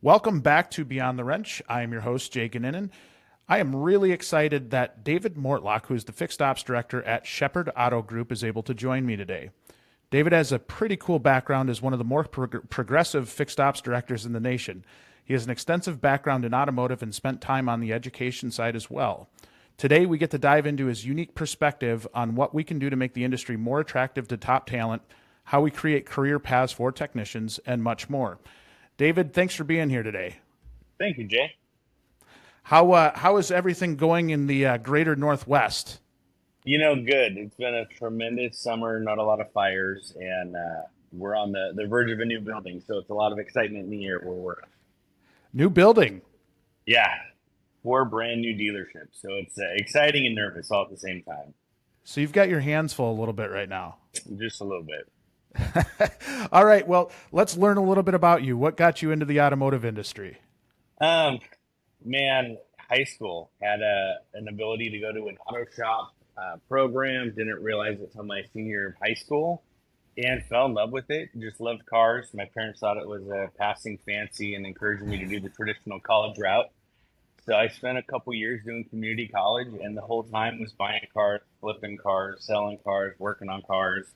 Welcome back to Beyond the Wrench. I am your host, Jay Goninen. I am really excited that David.Mortlock, who is the fixed ops director at Sheppard Auto Group, is able to join me today. David has a pretty cool background as one of the more progressive fixed ops directors in the nation. He has an extensive background in automotive and spent time on the education side as well. Today, we get to dive into his unique perspective on what we can do to make the industry more attractive to top talent, how we create career paths for technicians, and much more. David, thanks for being here today. Thank you, Jay. How is everything going in the greater Northwest? Good. It's been a tremendous summer, not a lot of fires, and we're on the verge of a new building. So it's a lot of excitement in the air where we're at. New building. Yeah, four brand new dealerships. So it's exciting and nervous all at the same time, So you've got your hands full a little bit right now. just a little bit. All right, well, let's learn a little bit about you. What got you into the automotive industry? Um, Man, high school had an ability to go to an auto shop program. Didn't realize it until my senior year of high school, and fell in love with it. Just loved cars. My parents thought it was a passing fancy and encouraged me to do the traditional college route. So I spent a couple years doing community college, and the whole time was buying cars, flipping cars, selling cars, working on cars.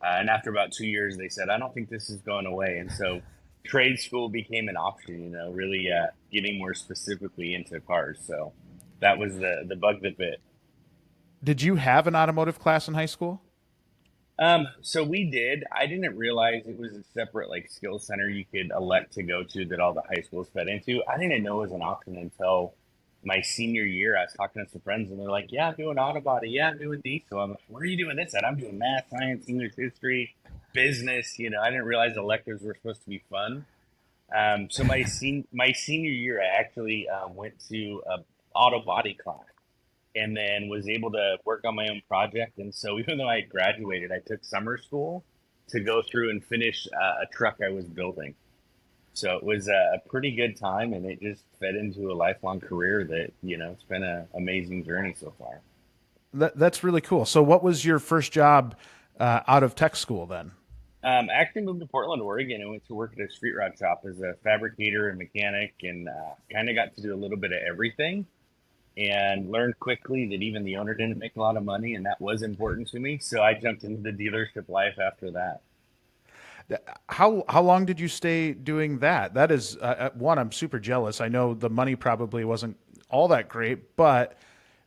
And after about 2 years, they said, "I don't think this is going away." And so trade school became an option. Really getting more specifically into cars. So that was the bug that bit. Did you have an automotive class in high school? So we did. I didn't realize it was a separate like skill center you could elect to go to that all the high schools fed into. I didn't know it was an option until my senior year. I was talking to some friends and they're like, "Yeah, I'm doing auto body. Yeah, I'm doing diesel." I'm like, "Where are you doing this at?" "I'm doing math, science, English, history, business." I didn't realize electives were supposed to be fun. So my senior year, I actually went to a auto body class and then was able to work on my own project. And so even though I had graduated, I took summer school to go through and finish a truck I was building. So it was a pretty good time, and it just fed into a lifelong career that it's been an amazing journey so far. That's really cool. So what was your first job out of tech school then? I actually moved to Portland, Oregon, and went to work at a street rod shop as a fabricator and mechanic, and kind of got to do a little bit of everything. And learned quickly that even the owner didn't make a lot of money, and that was important to me. So I jumped into the dealership life after that. How long did you stay doing that? That is one. I'm super jealous. I know the money probably wasn't all that great, but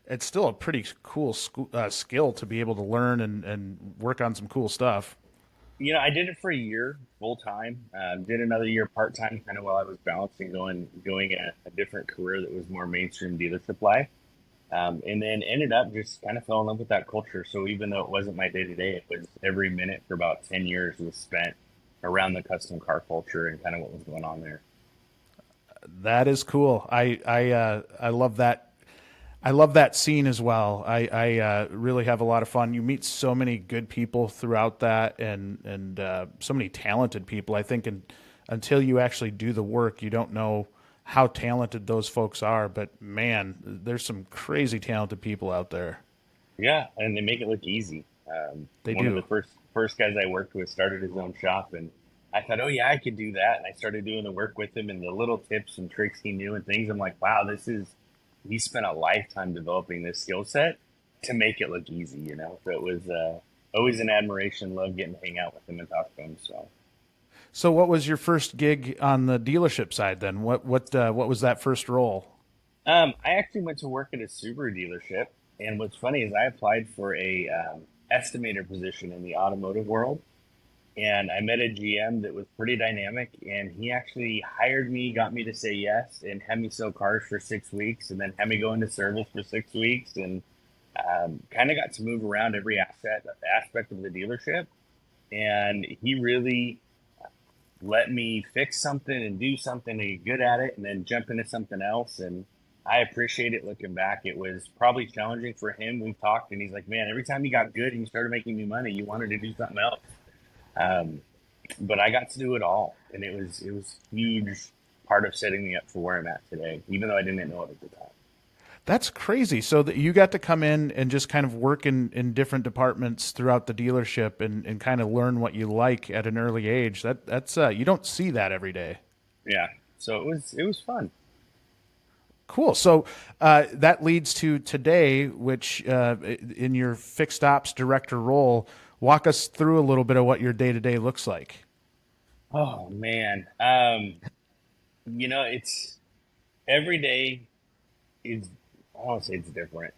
it's still a pretty cool skill to be able to learn and work on some cool stuff. I did it for a year full time. Did another year part time, kind of while I was balancing going a different career that was more mainstream dealership life. And then ended up just kind of fell in love with that culture. So even though it wasn't my day to day, it was every minute for about 10 years was spent around the custom car culture and kind of what was going on there. That is cool. I love that. I love that scene as well. I really have a lot of fun. You meet so many good people throughout that, and so many talented people. I think until you actually do the work, you don't know how talented those folks are. But man, there's some crazy talented people out there. Yeah, and they make it look easy. They One of the do. first guys I worked with started his own shop, and I thought, "Oh yeah, I could do that." And I started doing the work with him, and the little tips and tricks he knew and things. I'm like, "Wow, this is." He spent a lifetime developing this skill set to make it look easy. So it was always an admiration. Love getting to hang out with him and talk to him. So. So, what was your first gig on the dealership side then? What was that first role? I actually went to work at a Subaru dealership, and what's funny is I applied for a estimator position in the automotive world, and I met a GM that was pretty dynamic, and he actually hired me, got me to say yes, and had me sell cars for 6 weeks, and then had me go into service for 6 weeks, and kind of got to move around every aspect of the dealership, and he really let me fix something and do something and get good at it, and then jump into something else. And I appreciate it looking back. It was probably challenging for him. We talked, and he's like, "Man, every time you got good and you started making me money, you wanted to do something else." Um, but I got to do it all, and it was huge part of setting me up for where I'm at today, even though I didn't know it at the time. That's crazy. So that you got to come in and just kind of work in different departments throughout the dealership and kind of learn what you like at an early age. That's you don't see that every day. Yeah, So it was fun. Cool. So that leads to today, which in your fixed ops director role, walk us through a little bit of what your day to day looks like. Oh man, it's every day is I don't want to say it's different.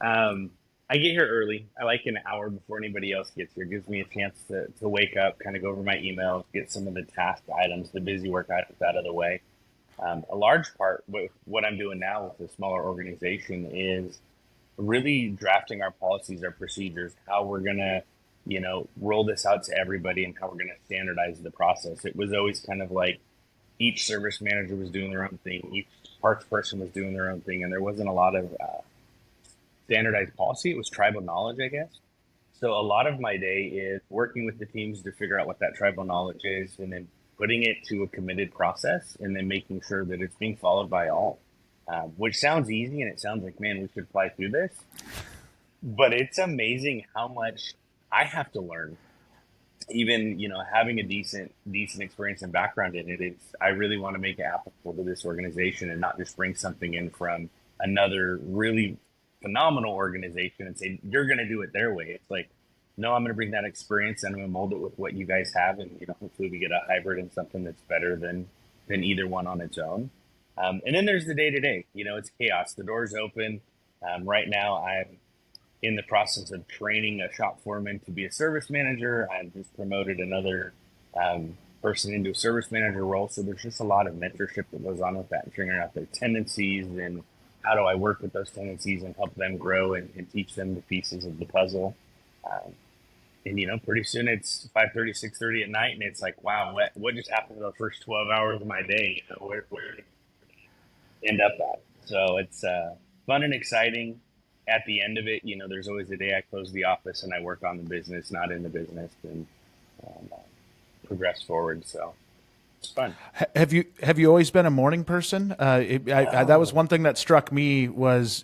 Um, I get here early. I like an hour before anybody else gets here. Gives me a chance to wake up, kind of go over my emails, get some of the task items, the busy work items out of the way. A large part with what I'm doing now with a smaller organization is really drafting our policies, our procedures, how we're gonna, roll this out to everybody and how we're gonna standardize the process. It was always kind of like each service manager was doing their own thing, each parts person was doing their own thing, and there wasn't a lot of standardized policy. It was tribal knowledge, I guess. So a lot of my day is working with the teams to figure out what that tribal knowledge is, and then putting it to a committed process, and then making sure that it's being followed by all. Which sounds easy, and it sounds like, man, we should fly through this. But it's amazing how much I have to learn. Even having a decent experience and background in it, I really want to make it applicable to this organization and not just bring something in from another really phenomenal organization and say you're going to do it their way. It's like, no, I'm going to bring that experience and I'm going to mold it with what you guys have, and hopefully we get a hybrid and something that's better than either one on its own. And then there's the day to day. It's chaos. The door's open. Right now, I'm in the process of training a shop foreman to be a service manager. I've just promoted another person into a service manager role. So there's just a lot of mentorship that goes on with that, and figuring out their tendencies and how do I work with those tendencies and help them grow and teach them the pieces of the puzzle. Um, and pretty soon it's 5:30, 6:30 at night, and it's like, wow, what just happened to the first 12 hours of my day? Where did it end up at? So it's fun and exciting. At the end of it, there's always a day I close the office and I work on the business, not in the business, and progress forward. So it's fun. Have you always been a morning person? That was Oh, one thing that struck me was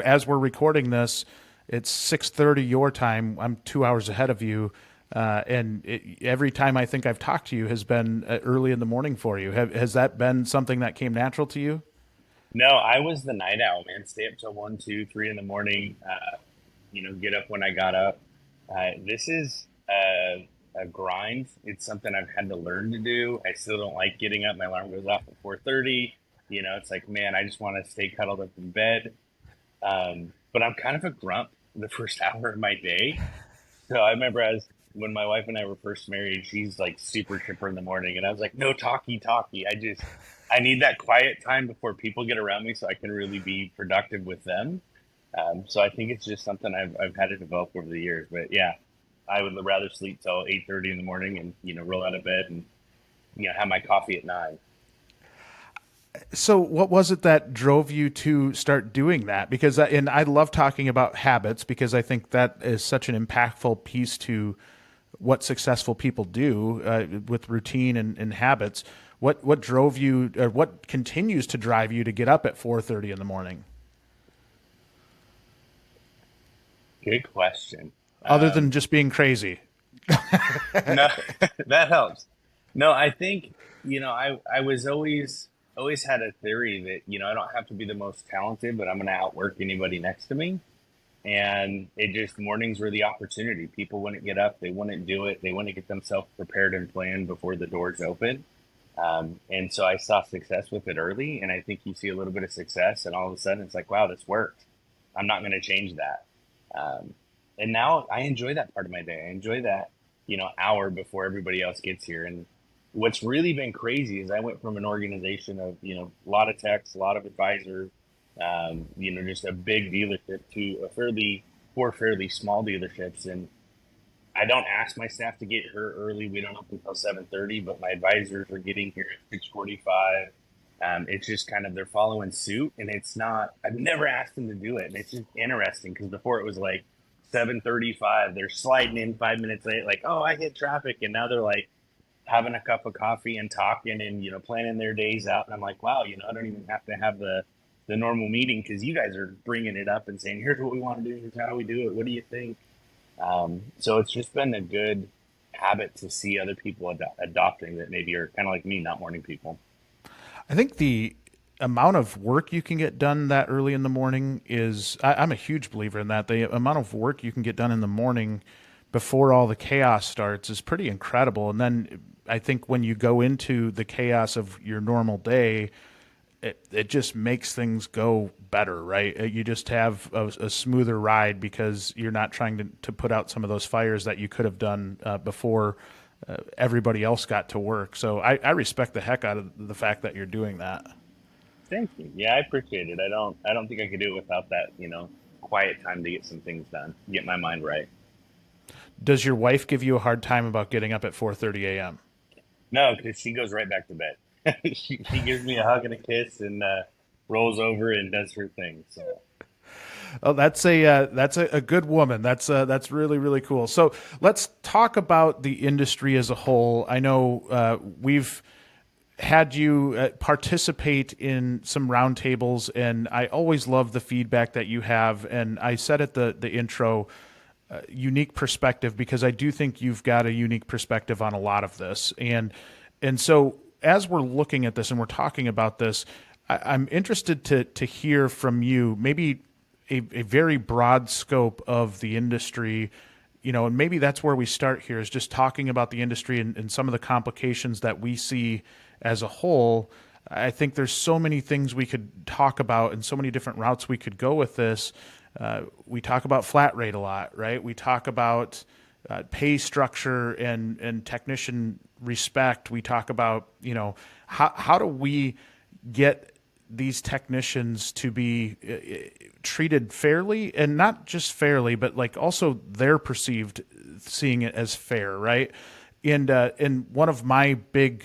as we're recording this, it's 6:30 your time. I'm 2 hours ahead of you, every time I think I've talked to you has been early in the morning for you. Has that been something that came natural to you? no, I was the night owl, man. Stay up till 1, 2, 3 in the morning. Get up when I got up. This is a grind. It's something I've had to learn to do. I still don't like getting up. My alarm goes off at 4:30. It's like, man, I just want to stay cuddled up in bed. But I'm kind of a grump the first hour of my day. So I remember as when my wife and I were first married, she's like super chipper in the morning, and I was like, no talkie talkie. I need that quiet time before people get around me, so I can really be productive with them. So I think it's just something I've had to develop over the years. But yeah, I would rather sleep till 8:30 in the morning and roll out of bed and have my coffee at 9. So, what was it that drove you to start doing that? Because, and I love talking about habits because I think that is such an impactful piece to what successful people do with routine and habits. What drove you, or what continues to drive you to get up at 4:30 in the morning, Good question. other than Um, just being crazy? no, that helps. No, I think I was always had a theory that I don't have to be the most talented, but I'm going to outwork anybody next to me. And it just mornings were the opportunity. People wouldn't get up, they wouldn't do it, they wouldn't get themselves prepared and planned before the doors open. And so I saw success with it early, and I think you see a little bit of success, and all of a sudden it's like, wow, this worked. I'm not going to change that. Um, and now I enjoy that part of my day. I enjoy that hour before everybody else gets here. And what's really been crazy is I went from an organization of a lot of techs, a lot of advisors, just a big dealership to four fairly small dealerships. And I don't ask my staff to get here early. We don't open until 7:30, but my advisors are getting here at 6:45. It's just kind of they're following suit, and it's not. I've never asked them to do it, and it's just interesting because before it was like 7:35, they're sliding in 5 minutes late, like, oh, I hit traffic, and now they're like having a cup of coffee and talking and planning their days out. And I'm like, wow, I don't even have to have the normal meeting because you guys are bringing it up and saying, here's what we want to do, here's how we do it. What do you think? So it's just been a good habit to see other people adopting that maybe are kind of like me, not morning people. I think the amount of work you can get done that early in the morning is, I'm a huge believer in that. The amount of work you can get done in the morning before all the chaos starts is pretty incredible. And then I think when you go into the chaos of your normal day, it just makes things go better, right? You just have a smoother ride because you're not trying to put out some of those fires that you could have done before everybody else got to work. So I respect the heck out of the fact that you're doing that. Thank you. Yeah, I appreciate it. I don't think I could do it without that, quiet time to get some things done, get my mind right. Does your wife give you a hard time about getting up at 4:30 a.m.? No, because she goes right back to bed. She gives me a hug and a kiss and rolls over and does her thing. So Oh, that's a good woman. That's really really cool. So let's talk about the industry as a whole. I know we've had you participate in some roundtables, and I always love the feedback that you have. And I said at the intro, unique perspective, because I do think you've got a unique perspective on a lot of this. And so as we're looking at this and we're talking about this, I'm interested to hear from you, maybe a very broad scope of the industry, and maybe that's where we start here, is just talking about the industry and some of the complications that we see as a whole. I think there's so many things we could talk about and so many different routes we could go with this. We talk about flat rate a lot, right? We talk about pay structure and technician respect. We talk about, how do we get these technicians to be treated fairly, and not just fairly, but like also they're perceived seeing it as fair, right? And one of my big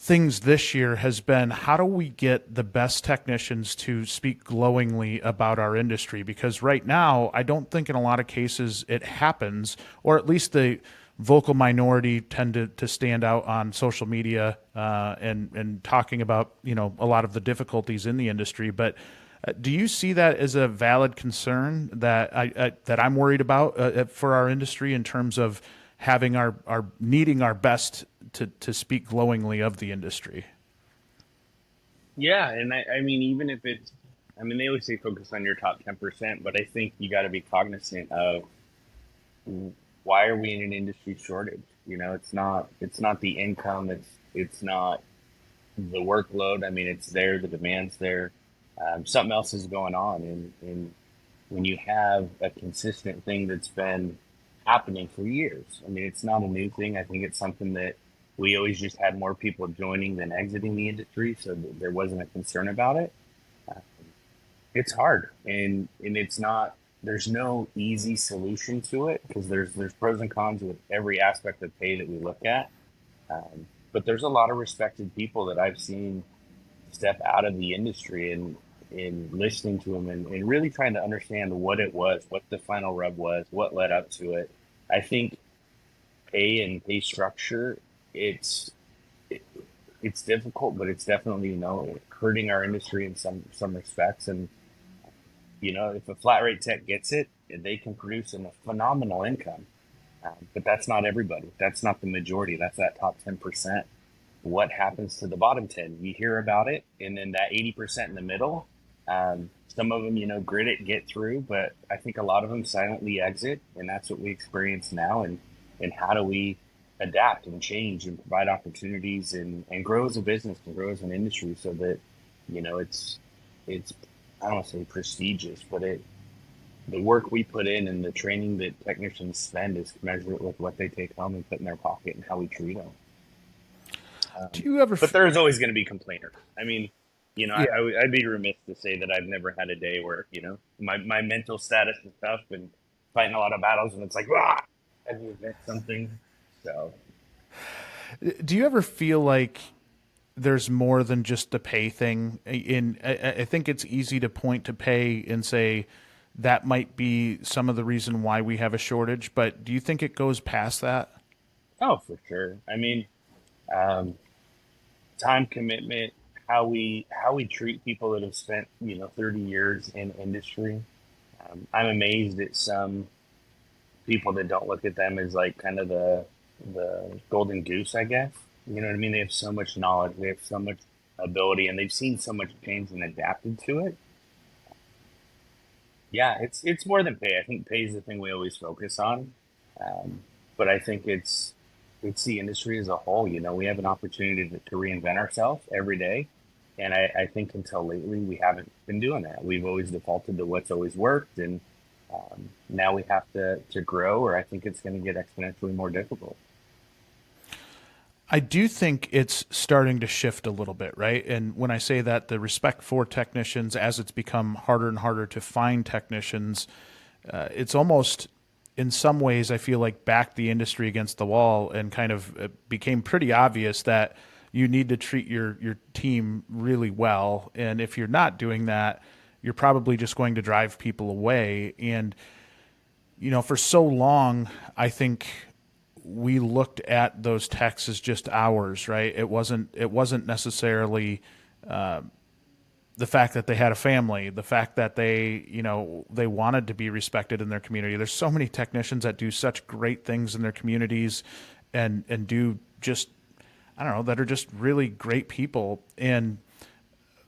things this year has been, how do we get the best technicians to speak glowingly about our industry? Because right now, I don't think in a lot of cases it happens, or at least the vocal minority tend to stand out on social media and talking about a lot of the difficulties in the industry. But do you see that as a valid concern that that I'm worried about for our industry, in terms of having our needing our best to speak glowingly of the industry? yeah, and I mean, even if it's, I mean, they always say focus on your top 10%, but I think you got to be cognizant of why are we in an industry shortage? It's not the income, it's not the workload. I mean, it's there, the demand's there. Something else is going on, and when you have a consistent thing that's been happening for years. I mean, it's not a new thing. I think it's something that we always just had more people joining than exiting the industry, so there wasn't a concern about it. Uh, it's hard, and it's not. There's no easy solution to it, because there's pros and cons with every aspect of pay that we look at. But there's a lot of respected people that I've seen step out of the industry, and in listening to them, and really trying to understand what it was, what the final rub was, what led up to it. I think pay and pay structure, it's it, it's difficult, but it's definitely hurting our industry in some respects. And if a flat rate tech gets it, they can produce a phenomenal income. But that's not everybody. That's not the majority. That's that top 10%. What happens to the bottom 10? You hear about it, and then that 80% in the middle. Some of them, grit it, get through, but I think a lot of them silently exit, and that's what we experience now. And how do we adapt and change and provide opportunities, and grow as a business and grow as an industry, so that it's I don't want to say prestigious, but the work we put in and the training that technicians spend is commensurate with what they take home and put in their pocket, and how we treat them. Do you ever? But there's always going to be complainers. I mean, Yeah. I'd be remiss to say that I've never had a day where, my mental status is tough and fighting a lot of battles, and it's like, ah, I do admit something. So, Do you ever feel like there's more than just the pay thing? I think it's easy to point to pay and say that might be some of the reason why we have a shortage, but do you think it goes past that? oh, for sure. I mean, um, time commitment, how we treat people that have spent 30 years in industry. I'm amazed at some people that don't look at them as like kind of the golden goose, I guess. You know what I mean? They have so much knowledge. They have so much ability, and they've seen so much change and adapted to it. Yeah, it's more than pay. I think pay is the thing we always focus on, um, but I think it's the industry as a whole. You know, we have an opportunity to reinvent ourselves every day, and I think until lately we haven't been doing that. We've always defaulted to what's always worked, and now we have to grow, or I think it's going to get exponentially more difficult. I do think it's starting to shift a little bit, right? And when I say that, the respect for technicians, as it's become harder and harder to find technicians, it's almost, in some ways, I feel like backed the industry against the wall and kind of became pretty obvious that you need to treat your team really well. And if you're not doing that, you're probably just going to drive people away. And, you know, for so long, I think we looked at those texts as just hours, right? It wasn't necessarily the fact that they had a family, the fact that they wanted to be respected in their community. There's so many technicians that do such great things in their communities and do just, I don't know, that are just really great people. And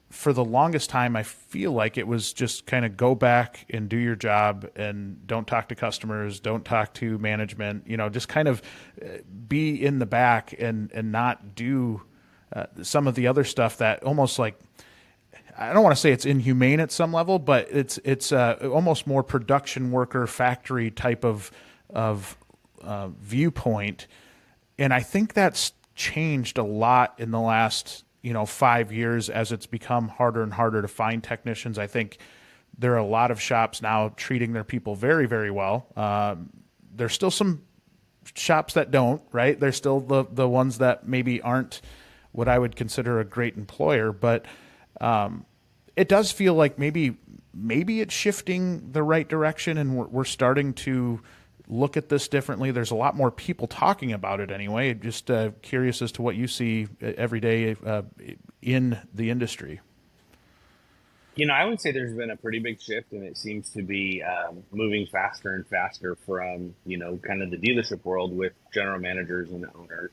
for the longest time, I feel like it was just kind of go back and do your job and don't talk to customers, don't talk to management, just kind of be in the back and not do some of the other stuff that almost like, I don't want to say it's inhumane at some level, but it's almost more production worker factory type of viewpoint. And I think that's changed a lot in the last 5 years as it's become harder and harder to find technicians. I think there are a lot of shops now treating their people very, very well. There's still some shops that don't, right? There's still the ones that maybe aren't what I would consider a great employer, but it does feel like maybe it's shifting the right direction, and we're starting to look at this differently. There's a lot more people talking about it anyway. Just curious as to what you see every day in the industry. I would say there's been a pretty big shift, and it seems to be moving faster and faster from, kind of the dealership world with general managers and owners.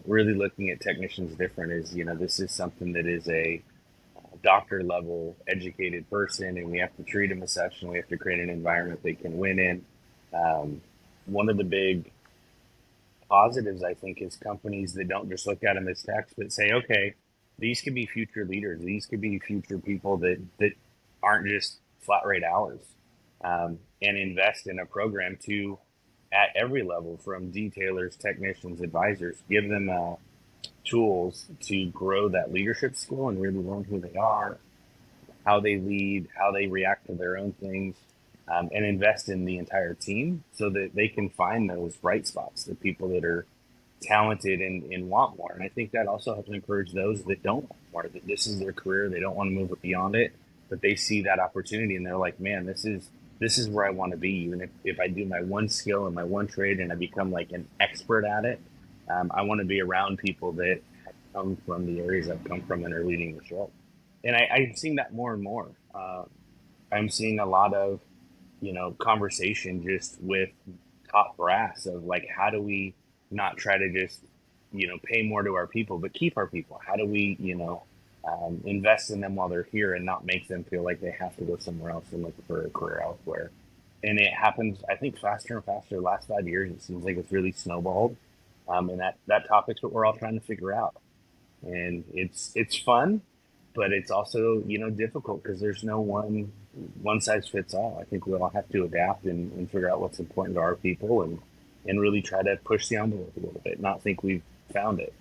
Really looking at technicians different is, this is something that is a doctor level educated person, and we have to treat them as such, and we have to create an environment they can win in. One of the big positives, I think, is companies that don't just look at them as techs, but say, okay, these could be future leaders. These could be future people that aren't just flat rate hours, and invest in a program to, at every level, from detailers, technicians, advisors, give them tools to grow that leadership skill and really learn who they are, how they lead, how they react to their own things, and invest in the entire team so that they can find those bright spots, the people that are talented and want more. And I think that also helps encourage those that don't want more, that this is their career, they don't want to move beyond it, but they see that opportunity and they're like, man, this is where I want to be. Even if I do my one skill and my one trade and I become like an expert at it, I want to be around people that have come from the areas I've come from and are leading the show. And I'm seeing that more and more. I'm seeing a lot of, conversation just with top brass of like, how do we not try to just, pay more to our people, but keep our people? How do we, invest in them while they're here and not make them feel like they have to go somewhere else and look for a career elsewhere? And it happens, I think, faster and faster. The last 5 years, it seems like it's really snowballed. And that topic's what we're all trying to figure out. And it's fun, but it's also, difficult because there's no one size fits all. I think we all have to adapt and figure out what's important to our people and really try to push the envelope a little bit, not think we've found it.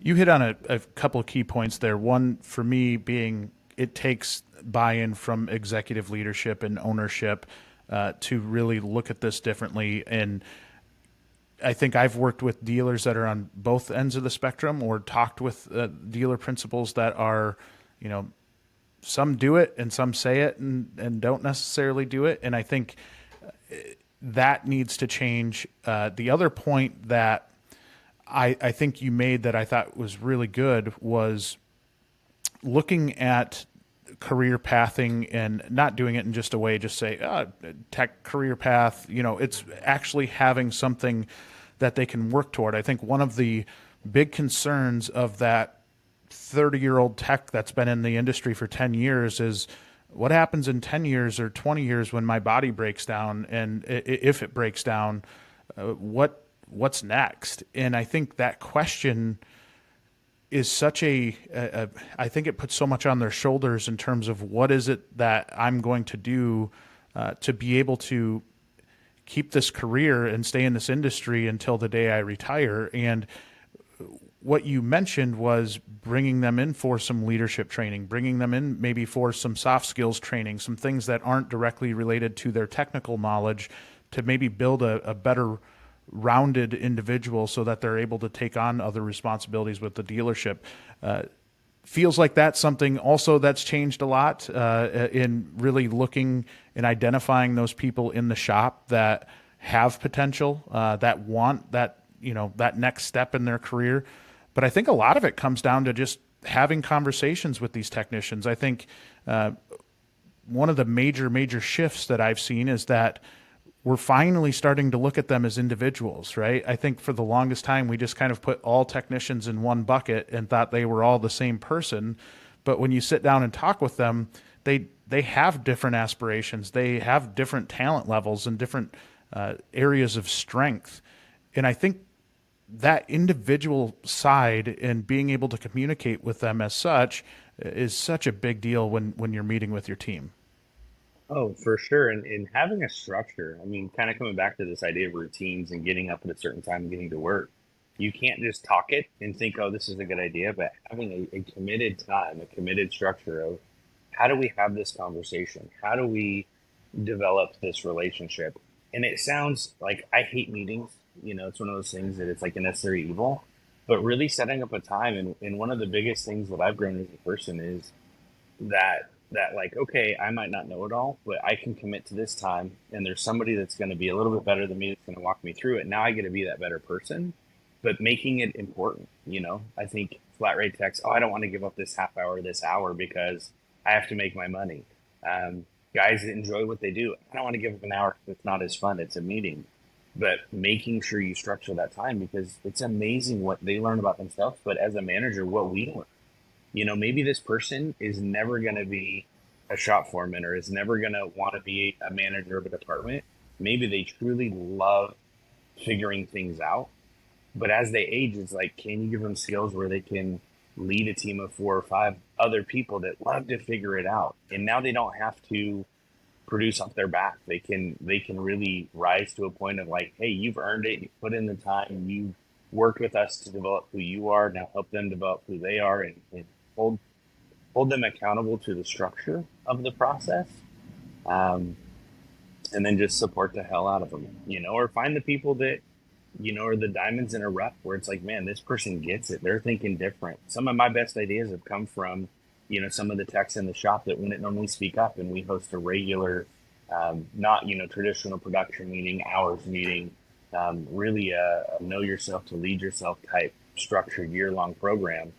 You hit on a couple of key points there. One for me being it takes buy-in from executive leadership and ownership to really look at this differently. And I think I've worked with dealers that are on both ends of the spectrum, or talked with dealer principals that are, some do it and some say it and don't necessarily do it. And I think that needs to change. The other point that I think you made that I thought was really good was looking at career pathing and not doing it in just a way, just say, tech career path, it's actually having something that they can work toward. I think one of the big concerns of that 30-year-old tech that's been in the industry for 10 years is what happens in 10 years or 20 years when my body breaks down, and if it breaks down, what's next? And I think that question is such I think it puts so much on their shoulders in terms of what is it that I'm going to do to be able to keep this career and stay in this industry until the day I retire. And what you mentioned was bringing them in for some leadership training, bringing them in maybe for some soft skills training, some things that aren't directly related to their technical knowledge, to maybe build a better rounded individual so that they're able to take on other responsibilities with the dealership. Feels like that's something also that's changed a lot in really looking and identifying those people in the shop that have potential, that want that, that next step in their career. But I think a lot of it comes down to just having conversations with these technicians. I think one of the major shifts that I've seen is that we're finally starting to look at them as individuals, right? I think for the longest time, we just kind of put all technicians in one bucket and thought they were all the same person. But when you sit down and talk with them, they have different aspirations. They have different talent levels and different areas of strength. And I think that individual side and being able to communicate with them as such is such a big deal when you're meeting with your team. Oh, for sure. And having a structure, I mean, kind of coming back to this idea of routines and getting up at a certain time and getting to work. You can't just talk it and think, oh, this is a good idea, but having a committed time, a committed structure of how do we have this conversation? How do we develop this relationship? And it sounds like I hate meetings. It's one of those things that it's like a necessary evil, but really setting up a time. And one of the biggest things that I've grown as a person is that like, okay, I might not know it all, but I can commit to this time, and there's somebody that's going to be a little bit better than me that's going to walk me through it. Now I get to be that better person, but making it important. I think flat rate techs, oh, I don't want to give up this half hour, this hour because I have to make my money. Guys that enjoy what they do, I don't want to give up an hour if it's not as fun. It's a meeting, but making sure you structure that time, because it's amazing what they learn about themselves. But as a manager, what we learn. Maybe this person is never going to be a shop foreman or is never going to want to be a manager of a department. Maybe they truly love figuring things out. But as they age, it's like, can you give them skills where they can lead a team of 4 or 5 other people that love to figure it out? And now they don't have to produce off their back. They can really rise to a point of like, hey, you've earned it. You put in the time. You've worked with us to develop who you are. Now help them develop who they are, and hold them accountable to the structure of the process, and then just support the hell out of them, or find the people that, are the diamonds in a rough where it's like, man, this person gets it. They're thinking different. Some of my best ideas have come from, some of the techs in the shop that wouldn't normally speak up, and we host a regular, not, traditional production meeting, hours meeting, really a know yourself to lead yourself type structured year-long program.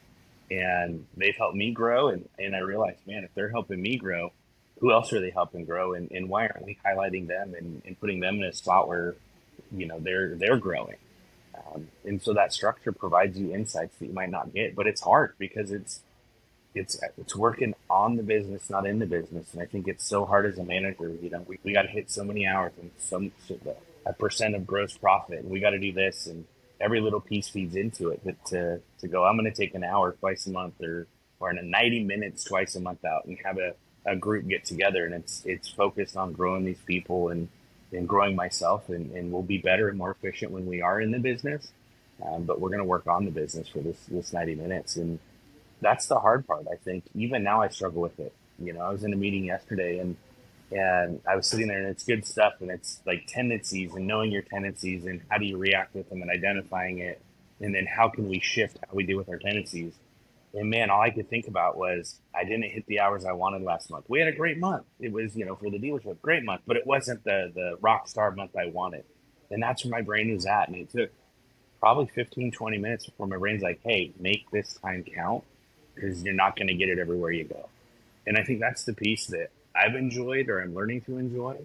And they've helped me grow. And I realized, man, if they're helping me grow, who else are they helping grow? And why aren't we highlighting them and putting them in a spot where, they're growing? And so that structure provides you insights that you might not get, but it's hard because it's working on the business, not in the business. And I think it's so hard as a manager. We got to hit so many hours and a percent of gross profit. And we got to do this, and every little piece feeds into it. But to go, I'm going to take an hour twice a month or 90 minutes twice a month out and have a group get together. And it's focused on growing these people and growing myself. And we'll be better and more efficient when we are in the business. But we're going to work on the business for this 90 minutes. And that's the hard part. I think even now I struggle with it. I was in a meeting yesterday and I was sitting there, and it's good stuff, and it's like tendencies and knowing your tendencies and how do you react with them and identifying it, and then how can we shift how we deal with our tendencies. And man, all I could think about was I didn't hit the hours I wanted last month. We had a great month. It was, for the dealership, great month, but it wasn't the rock star month I wanted. And that's where my brain was at. And it took probably 15, 20 minutes before my brain's like, hey, make this time count, because you're not going to get it everywhere you go. And I think that's the piece that I've enjoyed, or I'm learning to enjoy,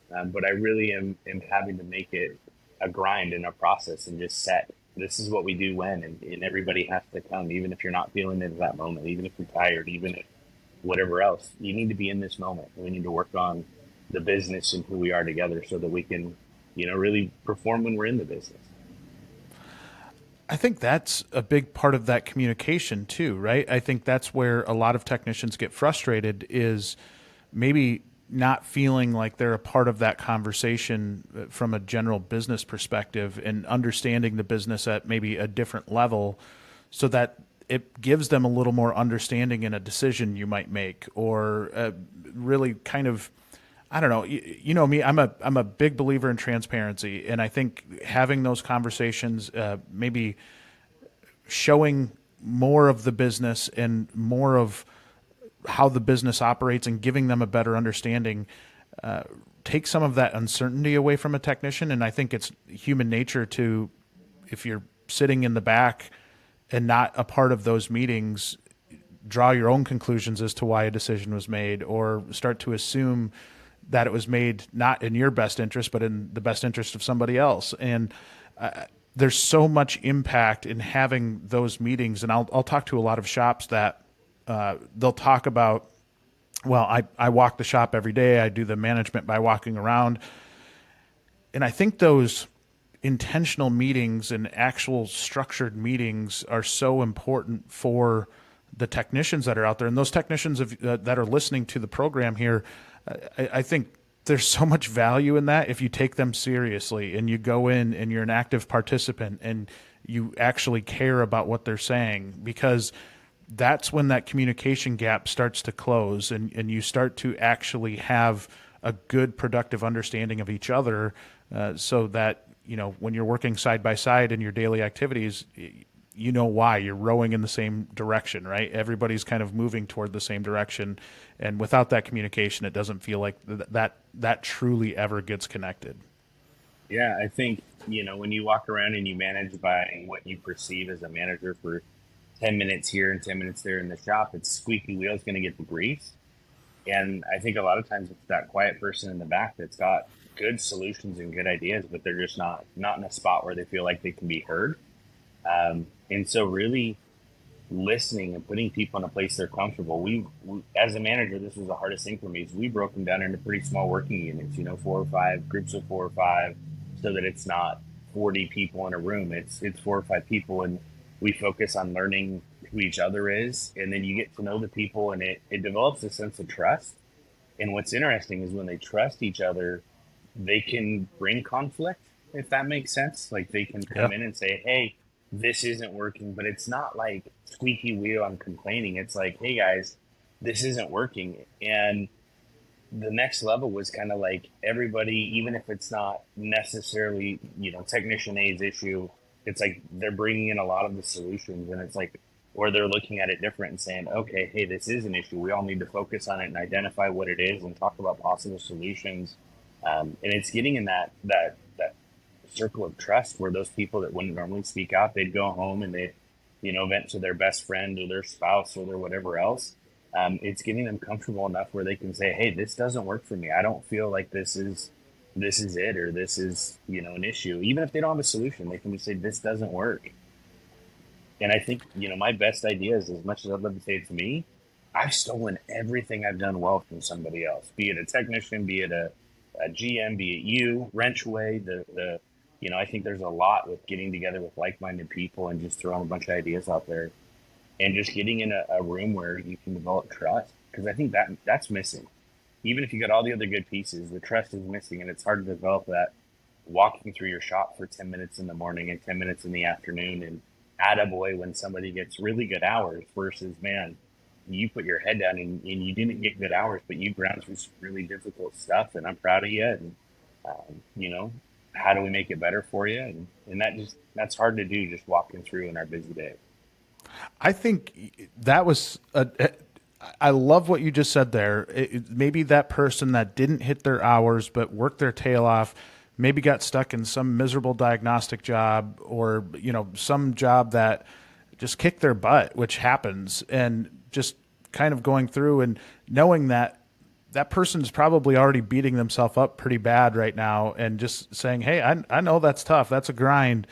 but I really am having to make it a grind and a process, and just set this is what we do when, and everybody has to come, even if you're not feeling it at that moment, even if you're tired, even if whatever else. You need to be in this moment. We need to work on the business and who we are together so that we can, really perform when we're in the business. I think that's a big part of that communication too, right? I think that's where a lot of technicians get frustrated is maybe not feeling like they're a part of that conversation from a general business perspective and understanding the business at maybe a different level so that it gives them a little more understanding in a decision you might make or really kind of I don't know. You know me. I'm a big believer in transparency, and I think having those conversations, maybe showing more of the business and more of how the business operates, and giving them a better understanding, take some of that uncertainty away from a technician. And I think it's human nature to, if you're sitting in the back and not a part of those meetings, draw your own conclusions as to why a decision was made, or start to assume that it was made not in your best interest, but in the best interest of somebody else. And there's so much impact in having those meetings. And I'll talk to a lot of shops that they'll talk about, well, I walk the shop every day. I do the management by walking around. And I think those intentional meetings and actual structured meetings are so important for the technicians that are out there. And those technicians that are listening to the program here, I think there's so much value in that if you take them seriously and you go in and you're an active participant and you actually care about what they're saying, because that's when that communication gap starts to close and you start to actually have a good, productive understanding of each other, so that, when you're working side by side in your daily activities, you know why you're rowing in the same direction, right? Everybody's kind of moving toward the same direction. And without that communication, it doesn't feel like that truly ever gets connected. Yeah, I think, when you walk around and you manage by what you perceive as a manager for 10 minutes here and 10 minutes there in the shop, it's squeaky wheel's going to get the grease. And I think a lot of times it's that quiet person in the back that's got good solutions and good ideas, but they're just not in a spot where they feel like they can be heard. And so really listening and putting people in a place they're comfortable. We as a manager, this was the hardest thing for me, is we broke them down into pretty small working units, 4 or 5 groups of 4 or 5, so that it's not 40 people in a room. It's 4 or 5 people, and we focus on learning who each other is, and then you get to know the people, and it develops a sense of trust. And what's interesting is when they trust each other, they can bring conflict, if that makes sense. Like they can come in and say, hey, this isn't working, but it's not like squeaky wheel, I'm complaining. It's like, hey guys, this isn't working. And the next level was kind of like everybody, even if it's not necessarily, technician A's issue, it's like they're bringing in a lot of the solutions, and it's like, or they're looking at it different and saying, okay, hey, this is an issue. We all need to focus on it and identify what it is and talk about possible solutions. And it's getting in that circle of trust where those people that wouldn't normally speak out, they'd go home and they, vent to their best friend or their spouse or their whatever else. It's getting them comfortable enough where they can say, hey, this doesn't work for me. I don't feel like this is it, or this is, an issue. Even if they don't have a solution, they can just say, this doesn't work. And I think, my best ideas, as much as I'd love to say it to me, I've stolen everything I've done well from somebody else, be it a technician, be it a GM, be it you, WrenchWay, I think there's a lot with getting together with like-minded people and just throwing a bunch of ideas out there and just getting in a room where you can develop trust. Because I think that's missing. Even if you got all the other good pieces, the trust is missing, and it's hard to develop that walking through your shop for 10 minutes in the morning and 10 minutes in the afternoon, and attaboy when somebody gets really good hours versus, man, you put your head down and you didn't get good hours, but you ground through some really difficult stuff, and I'm proud of you. And, how do we make it better for you? And that's hard to do, just walking through in our busy day. I think that was I love what you just said there. Maybe that person that didn't hit their hours but worked their tail off, maybe got stuck in some miserable diagnostic job, or some job that just kicked their butt, which happens, and just kind of going through and knowing that that person's probably already beating themselves up pretty bad right now, and just saying, hey, I know that's tough, that's a grind,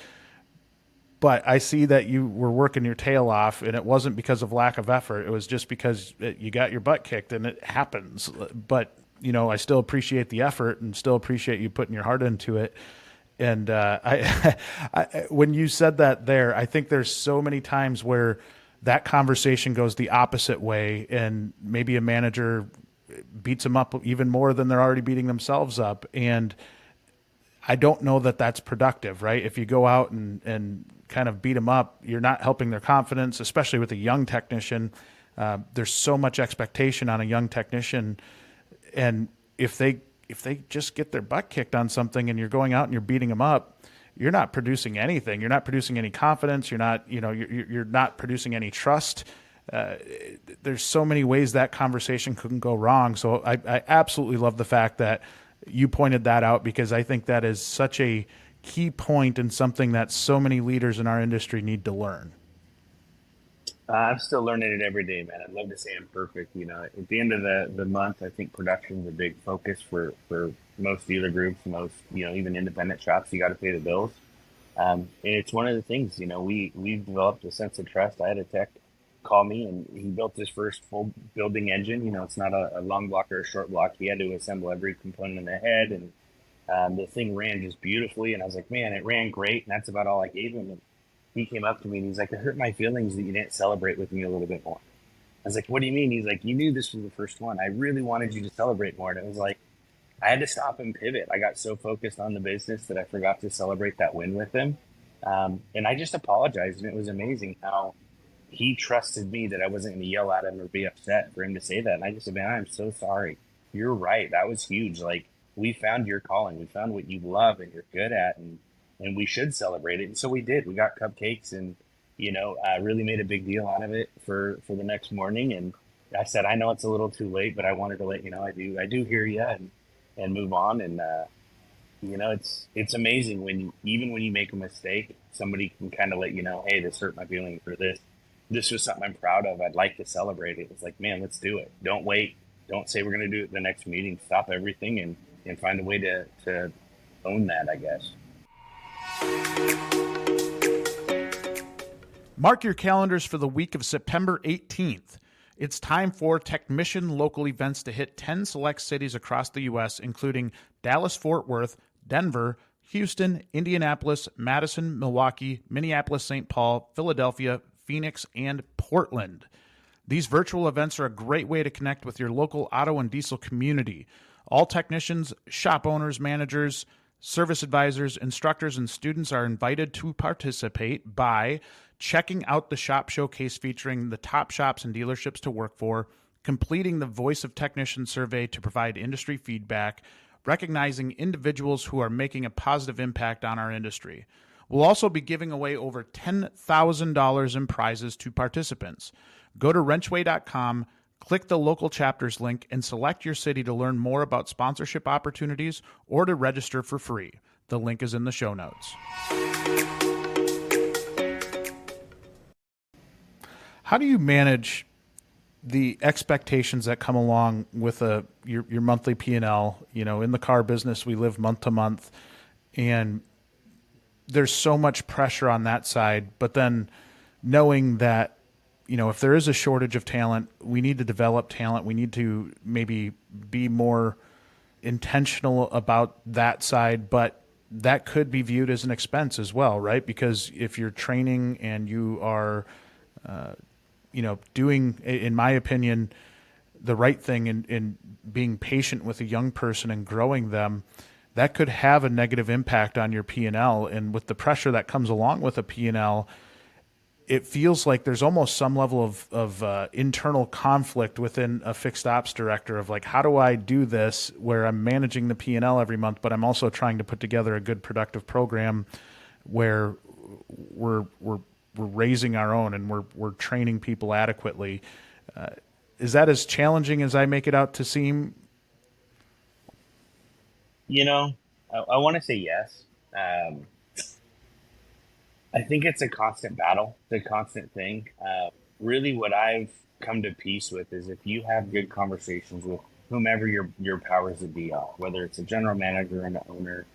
but I see that you were working your tail off, and it wasn't because of lack of effort. It was just because you got your butt kicked, and it happens. But I still appreciate the effort, and still appreciate you putting your heart into it. And when you said that there, I think there's so many times where that conversation goes the opposite way, and maybe a manager beats them up even more than they're already beating themselves up. And I don't know that that's productive, right? If you go out and kind of beat them up, you're not helping their confidence, especially with a young technician. There's so much expectation on a young technician, and if they just get their butt kicked on something, and you're going out and you're beating them up, you're not producing anything. You're not producing any confidence. You're not, you're not producing any trust. There's so many ways that conversation couldn't go wrong. So I absolutely love the fact that you pointed that out, because I think that is such a key point and something that so many leaders in our industry need to learn. I'm still learning it every day, man. I'd love to say I'm perfect. At the end of the month, I think production is a big focus for most dealer groups, most, even independent shops. You got to pay the bills. And it's one of the things, we've developed a sense of trust. I had a tech call me, and he built his first full building engine. It's not a long block or a short block. He had to assemble every component in the head, and the thing ran just beautifully. And I was like, man, it ran great. And that's about all I gave him. And he came up to me and he's like, it hurt my feelings that you didn't celebrate with me a little bit more. I was like, what do you mean? He's like, you knew this was the first one. I really wanted you to celebrate more. And it was like, I had to stop and pivot. I got so focused on the business that I forgot to celebrate that win with him. And I just apologized. And it was amazing how he trusted me that I wasn't going to yell at him or be upset for him to say that. And I just said, man, I'm so sorry. You're right. That was huge. Like, we found your calling. We found what you love and you're good at. And we should celebrate it. And so we did. We got cupcakes and, really made a big deal out of it for the next morning. And I said, I know it's a little too late, but I wanted to let you know I do hear you and move on. And, it's amazing even when you make a mistake, somebody can kind of let you know, hey, this hurt my feelings, or this was something I'm proud of. I'd like to celebrate it. It's like, man, let's do it. Don't wait. Don't say we're going to do it at the next meeting. Stop everything and find a way to own that, I guess. Mark your calendars for the week of September 18th. It's time for Technician local events to hit 10 select cities across the U.S., including Dallas-Fort Worth, Denver, Houston, Indianapolis, Madison, Milwaukee, Minneapolis, St. Paul, Philadelphia, Phoenix, and Portland. These virtual events are a great way to connect with your local auto and diesel community. All technicians, shop owners, managers, service advisors, instructors, and students are invited to participate by checking out the shop showcase featuring the top shops and dealerships to work for, completing the Voice of Technician survey to provide industry feedback, recognizing individuals who are making a positive impact on our industry. We'll also be giving away over $10,000 in prizes to participants. Go to WrenchWay.com, click the local chapters link, and select your city to learn more about sponsorship opportunities or to register for free. The link is in the show notes. How do you manage the expectations that come along with your monthly P&L? In the car business, we live month to month, and there's so much pressure on that side. But then knowing that, if there is a shortage of talent, we need to develop talent. We need to maybe be more intentional about that side, but that could be viewed as an expense as well, right? Because if you're training and you are, doing, in my opinion, the right thing in being patient with a young person and growing them, that could have a negative impact on your P&L. And with the pressure that comes along with a P&L, it feels like there's almost some level of internal conflict within a fixed ops director of like, how do I do this where I'm managing the P&L every month, but I'm also trying to put together a good productive program where we're raising our own and we're training people adequately. Is that as challenging as I make it out to seem? I want to say yes. I think it's a constant battle, the constant thing. Really what I've come to peace with is if you have good conversations with whomever your powers that be are, whether it's a general manager and an owner,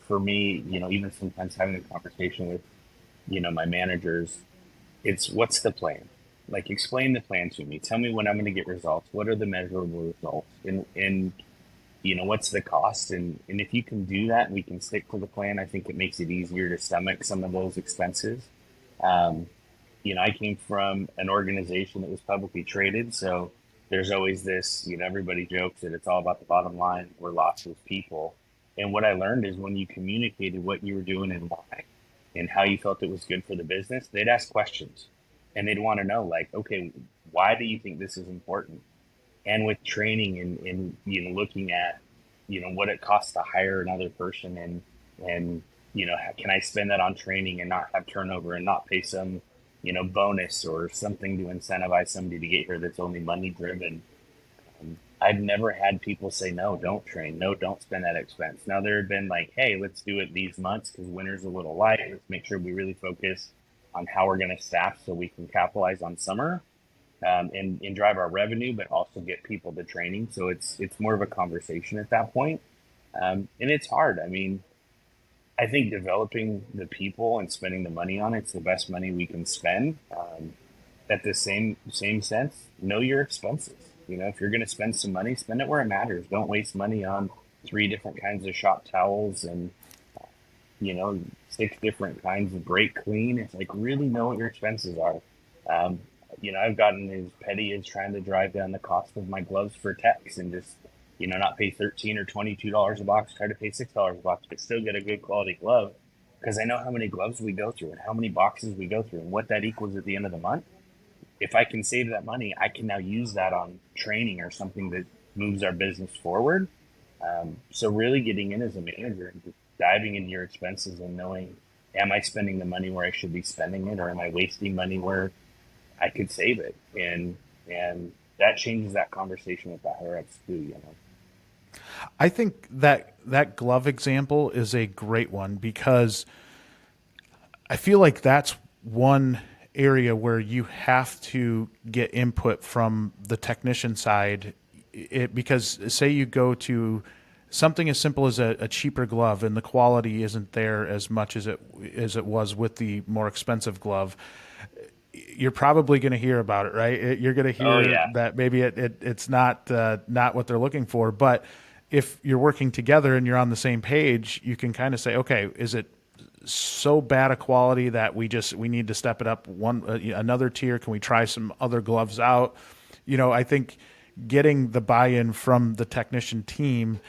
for me, even sometimes having a conversation with, my managers, it's what's the plan? Like, explain the plan to me. Tell me when I'm going to get results. What are the measurable results? And what's the cost? And if you can do that and we can stick to the plan, I think it makes it easier to stomach some of those expenses. Um, I came from an organization that was publicly traded, so there's always this, everybody jokes that it's all about the bottom line. We're lost as people. And what I learned is when you communicated what you were doing and why and how you felt it was good for the business, they'd ask questions and they'd want to know, like, okay, why do you think this is important? And with training and looking at what it costs to hire another person and can I spend that on training and not have turnover and not pay some bonus or something to incentivize somebody to get here that's only money driven. I've never had people say no, don't train, no, don't spend that expense. Now there have been like, hey, let's do it these months because winter's a little light, let's make sure we really focus on how we're going to staff so we can capitalize on summer, and drive our revenue, but also get people to training. So it's more of a conversation at that point. And it's hard. I mean, I think developing the people and spending the money on it's the best money we can spend. At the same sense, know your expenses. If you're going to spend some money, spend it where it matters. Don't waste money on three different kinds of shop towels and you know six different kinds of brake clean. It's like really know what your expenses are. Um, I've gotten as petty as trying to drive down the cost of my gloves for techs and just, not pay $13 or $22 a box, try to pay $6 a box, but still get a good quality glove because I know how many gloves we go through and how many boxes we go through and what that equals at the end of the month. If I can save that money, I can now use that on training or something that moves our business forward. So really getting in as a manager and just diving into your expenses and knowing, am I spending the money where I should be spending it, or am I wasting money where I could save it? And that changes that conversation with the higher ups too. I think that that glove example is a great one because I feel like that's one area where you have to get input from the technician side. Because say you go to something as simple as a cheaper glove and the quality isn't there as much as it was with the more expensive glove, you're probably going to hear about it, right? You're going to Oh hear yeah. that maybe it's not what they're looking for. But if you're working together and you're on the same page, you can kind of say, okay, is it so bad a quality that we need to step it up another tier? Can we try some other gloves out? I think getting the buy-in from the technician team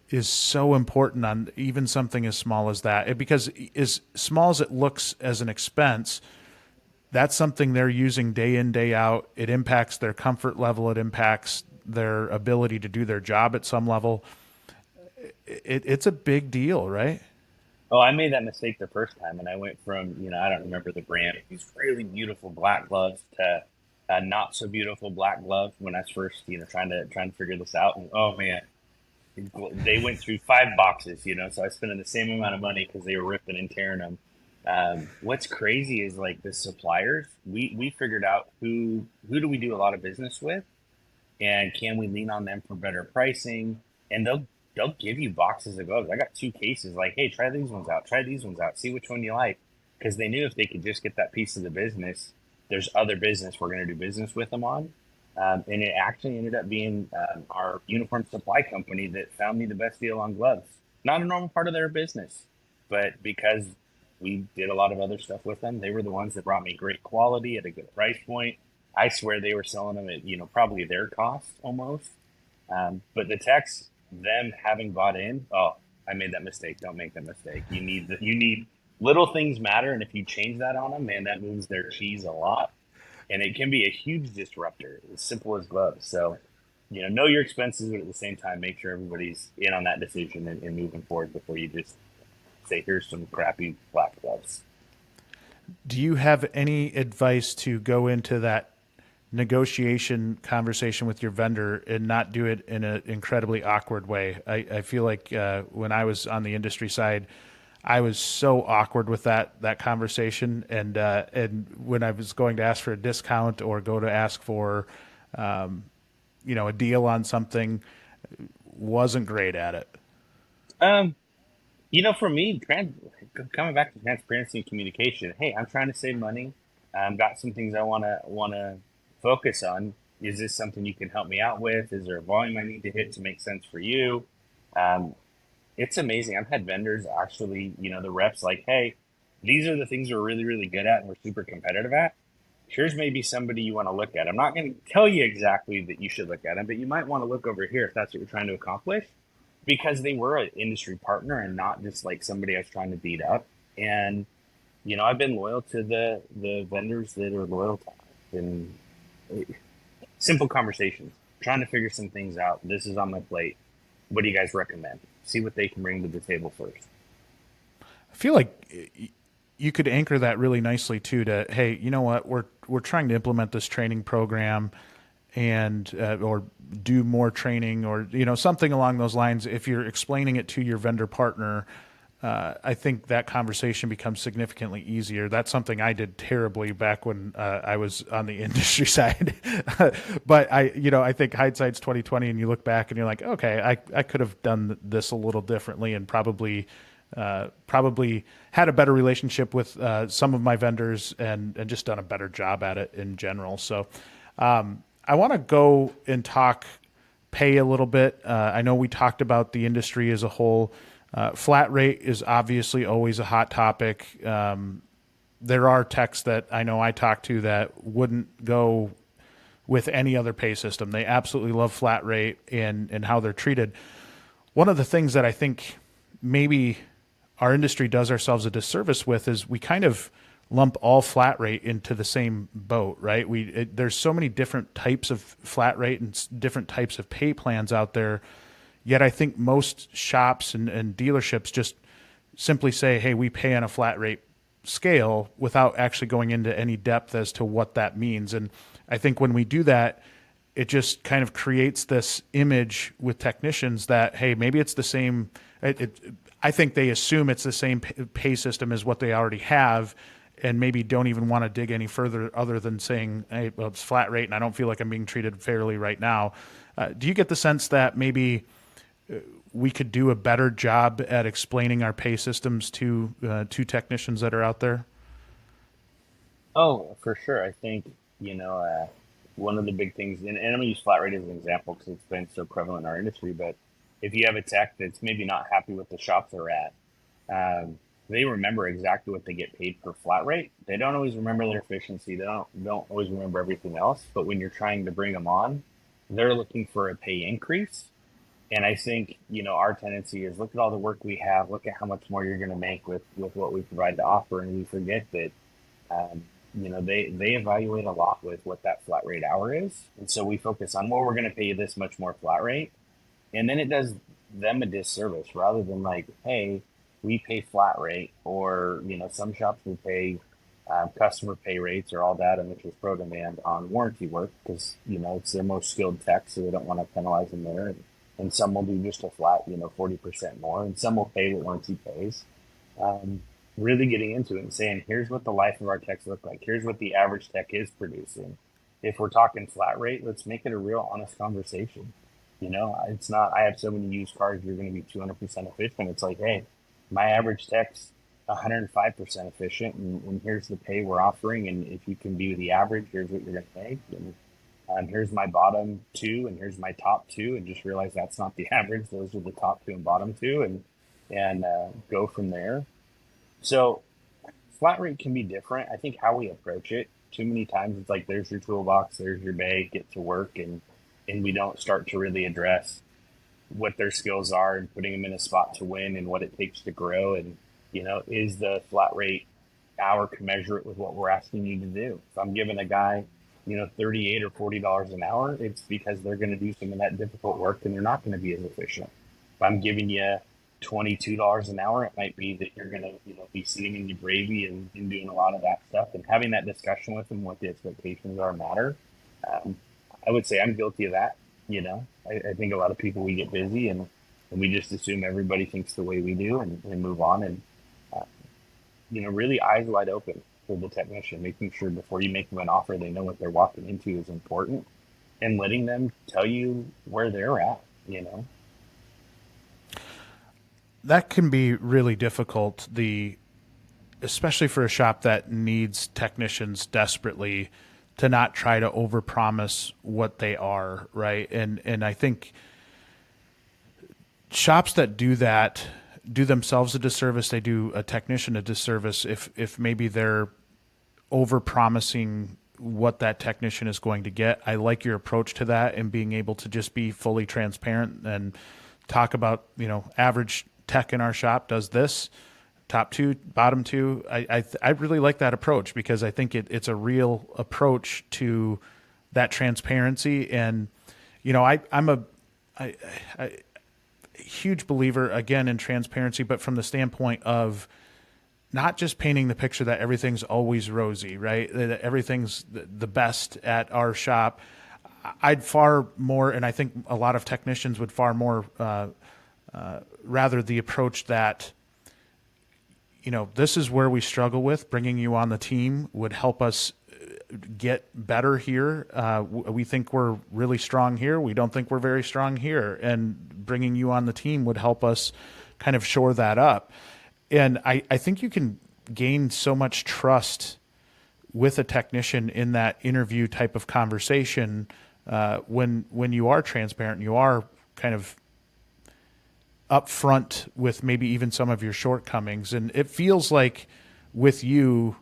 is so important on even something as small as that. Because as small as it looks as an expense, that's something they're using day in, day out. It impacts their comfort level. It impacts their ability to do their job at some level. It's a big deal, right? Oh, I made that mistake the first time, and I went from, I don't remember the brand, these really beautiful black gloves to a not so beautiful black glove when I was first, trying to figure this out. And oh man, they went through five boxes, so I spent the same amount of money because they were ripping and tearing them. What's crazy is like the suppliers. We figured out who do we do a lot of business with, and can we lean on them for better pricing? And they'll give you boxes of gloves. I got two cases. Like, hey, try these ones out. Try these ones out. See which one you like, because they knew if they could just get that piece of the business, there's other business we're going to do business with them on. And it actually ended up being our uniform supply company that found me the best deal on gloves. Not a normal part of their business, but because we did a lot of other stuff with them, they were the ones that brought me great quality at a good price point. I swear they were selling them at probably their cost almost. But the techs, them having bought in, oh, I made that mistake. Don't make that mistake. You need little things matter, and if you change that on them, man, that moves their cheese a lot, and it can be a huge disruptor. As simple as gloves. So, know your expenses, but at the same time, make sure everybody's in on that decision and moving forward before you just say, "Here's some crappy black gloves." Do you have any advice to go into that negotiation conversation with your vendor and not do it in an incredibly awkward way? I feel like when I was on the industry side, I was so awkward with that conversation, and when I was going to ask for a discount or go to ask for a deal on something, wasn't great at it. Um, For me, coming back to transparency and communication. Hey, I'm trying to save money. Got some things I wanna focus on. Is this something you can help me out with? Is there a volume I need to hit to make sense for you? Um, it's amazing. I've had vendors actually, the reps like, hey, these are the things we're really, really good at and we're super competitive at. Here's maybe somebody you want to look at. I'm not going to tell you exactly that you should look at them, but you might want to look over here if that's what you're trying to accomplish because they were an industry partner and not just like somebody I was trying to beat up. And, I've been loyal to the vendors that are loyal to us. And simple conversations, trying to figure some things out. This is on my plate. What do you guys recommend? See what they can bring to the table first. I feel like you could anchor that really nicely too. To hey, you know what, we're trying to implement this training program, and or do more training, or something along those lines. If you're explaining it to your vendor partner, I think that conversation becomes significantly easier. That's something I did terribly back when I was on the industry side. But I think hindsight's 2020, and you look back and you're like, okay, I could have done this a little differently, and probably had a better relationship with some of my vendors, and just done a better job at it in general. So I want to go and talk pay a little bit. I know we talked about the industry as a whole. Flat rate is obviously always a hot topic. There are techs that I know I talk to that wouldn't go with any other pay system. They absolutely love flat rate and how they're treated. One of the things that I think maybe our industry does ourselves a disservice with is we kind of lump all flat rate into the same boat, right? There's so many different types of flat rate and different types of pay plans out there. Yet I think most shops and dealerships just simply say, hey, we pay on a flat rate scale without actually going into any depth as to what that means. And I think when we do that, it just kind of creates this image with technicians that, hey, maybe it's the same. I think they assume it's the same pay system as what they already have, and maybe don't even want to dig any further other than saying, hey, well, it's flat rate and I don't feel like I'm being treated fairly right now. Do you get the sense that maybe we could do a better job at explaining our pay systems to technicians that are out there? Oh, for sure. I think, one of the big things, and I'm going to use flat rate as an example because it's been so prevalent in our industry, but if you have a tech that's maybe not happy with the shop they're at, they remember exactly what they get paid per flat rate. They don't always remember their efficiency. They don't always remember everything else. But when you're trying to bring them on, they're looking for a pay increase. And I think, our tendency is look at all the work we have, look at how much more you're going to make with what we provide to offer. And we forget that, um, they evaluate a lot with what that flat rate hour is. And so we focus on, well, we're going to pay you this much more flat rate. And then it does them a disservice rather than like, hey, we pay flat rate, or, some shops will pay customer pay rates or all that, and which is pro demand on warranty work because, it's their most skilled tech, so they don't want to penalize them there. And some will do just a flat, 40% more, and some will pay what warranty pays. Um, really getting into it and saying, here's what the life of our techs look like. Here's what the average tech is producing. If we're talking flat rate, let's make it a real honest conversation. It's not, I have so many used cars, you're going to be 200% efficient. It's like, hey, my average tech's 105% efficient, and here's the pay we're offering. And if you can be the average, here's what you're going to make. And here's my bottom two, and here's my top two, and just realize that's not the average. Those are the top two and bottom two, and go from there. So flat rate can be different. I think how we approach it, too many times it's like there's your toolbox, there's your bag, get to work, and we don't start to really address what their skills are and putting them in a spot to win and what it takes to grow. And is the flat rate hour commensurate with what we're asking you to do? If I'm giving a guy 38 or $40 an hour, it's because they're going to do some of that difficult work and they're not going to be as efficient. If I'm giving you $22 an hour, it might be that you're going to, be sitting in your gravy and doing a lot of that stuff, and having that discussion with them, what the expectations are matter. Um, I would say I'm guilty of that. I think a lot of people, we get busy and we just assume everybody thinks the way we do, and move on. And, uh, really eyes wide open for the technician, making sure before you make them an offer, they know what they're walking into is important, and letting them tell you where they're at. that can be really difficult. Especially for a shop that needs technicians desperately, to not try to overpromise what they are, right? And I think shops that do that do themselves a disservice. They do a technician a disservice if maybe they're overpromising what that technician is going to get. I like your approach to that and being able to just be fully transparent and talk about, average tech in our shop does this, top two, bottom two. I really like that approach because I think it's a real approach to that transparency. And, I'm a huge believer again in transparency, but from the standpoint of not just painting the picture that everything's always rosy, right? That everything's the best at our shop. I'd far more, and I think a lot of technicians would far more rather the approach that, this is where we struggle with. Bringing you on the team would help us get better here. We think we're really strong here. We don't think we're very strong here. And bringing you on the team would help us kind of shore that up. And I think you can gain so much trust with a technician in that interview type of conversation when you are transparent, you are kind of upfront with maybe even some of your shortcomings. And it feels like with you,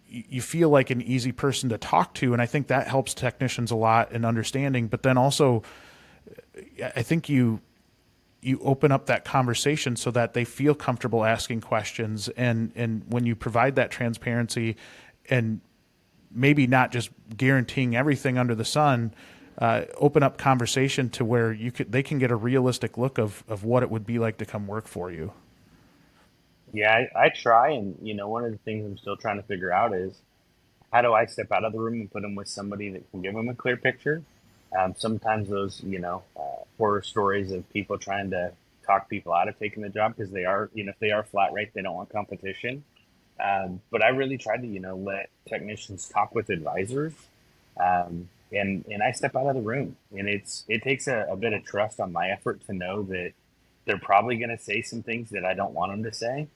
you feel like an easy person to talk to. And I think that helps technicians a lot in understanding. But then also, I think you open up that conversation so that they feel comfortable asking questions. And when you provide that transparency and maybe not just guaranteeing everything under the sun, open up conversation to where they can get a realistic look of what it would be like to come work for you. Yeah, I try. And, one of the things I'm still trying to figure out is how do I step out of the room and put them with somebody that can give them a clear picture? Sometimes those, horror stories of people trying to talk people out of taking the job because they are, if they are flat rate, they don't want competition. But I really tried to, let technicians talk with advisors. And I step out of the room, and it takes a bit of trust on my effort to know that they're probably going to say some things that I don't want them to say,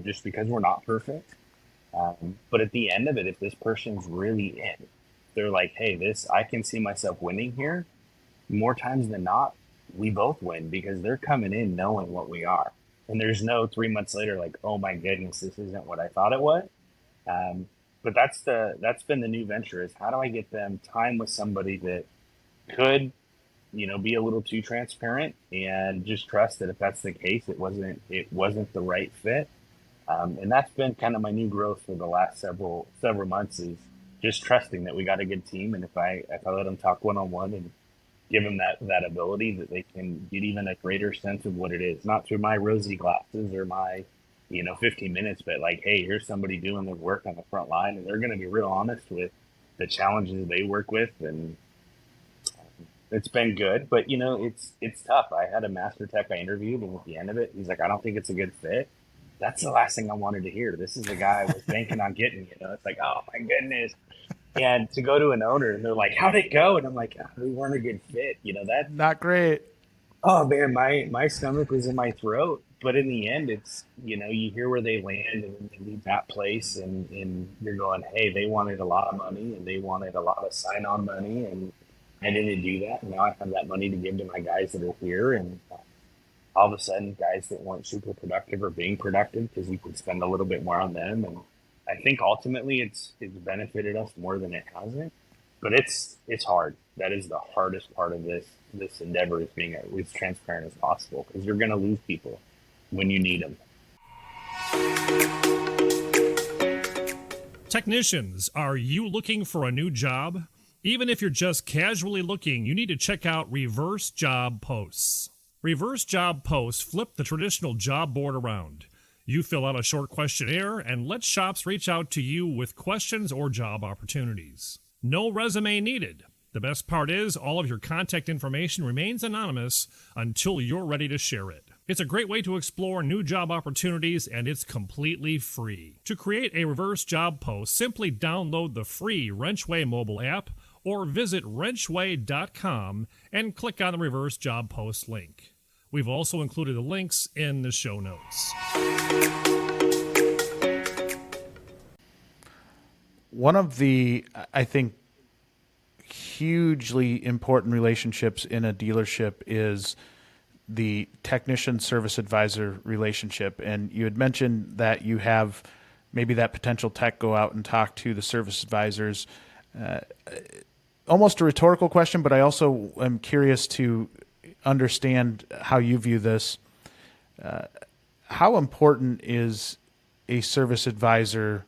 just because we're not perfect. But at the end of it, if this person's really in, they're like, hey, I can see myself winning here. More times than not, we both win because they're coming in knowing what we are. And there's no 3 months later, like, oh my goodness, this isn't what I thought it was. But that's been the new venture is how do I get them time with somebody that could, be a little too transparent and just trust that if that's the case, it wasn't the right fit. And that's been kind of my new growth for the last several months is just trusting that we got a good team. And if I let them talk one-on-one and give them that ability that they can get even a greater sense of what it is, not through my rosy glasses or my, 15 minutes, but like, hey, here's somebody doing their work on the front line and they're going to be real honest with the challenges they work with. And it's been good, but it's tough. I had a master tech I interviewed, and at the end of it, he's like, I don't think it's a good fit. That's the last thing I wanted to hear. This is the guy I was banking on getting, it's like, oh my goodness. And to go to an owner and they're like, how'd it go? And I'm like, oh, we weren't a good fit. That Not great. Oh man, my stomach was in my throat. But in the end, it's, you hear where they land and they leave that place and you're going, hey, they wanted a lot of money and they wanted a lot of sign-on money and I didn't do that. And now I have that money to give to my guys that are here. And all of a sudden, guys that weren't super productive are being productive because you can spend a little bit more on them. And I think ultimately it's benefited us more than it hasn't. But it's hard. That is the hardest part of this endeavor is being as transparent as possible because you're going to lose people when you need them. Technicians, are you looking for a new job? Even if you're just casually looking, you need to check out Reverse Job Posts. Reverse Job Posts flip the traditional job board around. You fill out a short questionnaire and let shops reach out to you with questions or job opportunities. No resume needed. The best part is all of your contact information remains anonymous until you're ready to share it. It's a great way to explore new job opportunities, and it's completely free. To create a reverse job post, simply download the free WrenchWay mobile app or visit WrenchWay.com and click on the reverse job post link. We've also included the links in the show notes. One of the, I think, hugely important relationships in a dealership is the technician service advisor relationship. And you had mentioned that you have maybe that potential tech go out and talk to the service advisors. Almost a rhetorical question, but I also am curious to understand how you view this. How important is a service advisor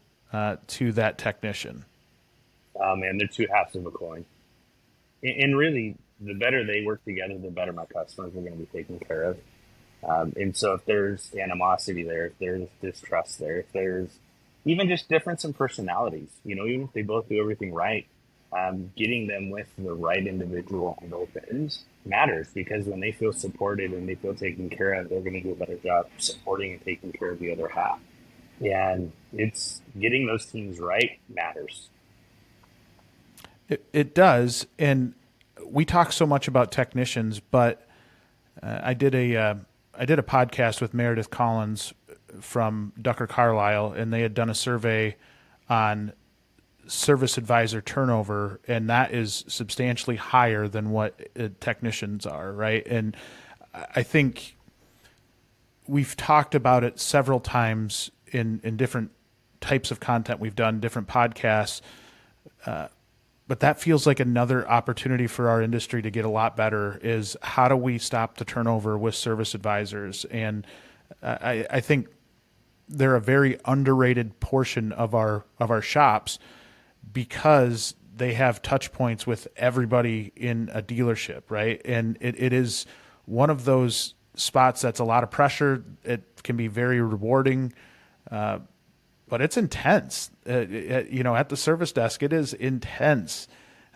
to that technician? Oh man, they're two halves of a coin. And really, the better they work together, the better my customers are going to be taken care of. And so if there's animosity there, if there's distrust there, if there's even just difference in personalities, even if they both do everything right, getting them with the right individual on both ends matters, because when they feel supported and they feel taken care of, they're going to do a better job supporting and taking care of the other half. And it's getting those teams right matters. It does, and we talk so much about technicians, but I did a podcast with Meredith Collins from Ducker Carlisle, and they had done a survey on service advisor turnover, and that is substantially higher than what technicians are, right? And I think we've talked about it several times in different types of content we've done, different podcasts, but that feels like another opportunity for our industry to get a lot better, is how do we stop the turnover with service advisors? And I think they're a very underrated portion of our shops, because they have touch points with everybody in a dealership, right? And it is one of those spots that's a lot of pressure. It can be very rewarding, but it's intense. At the service desk, it is intense.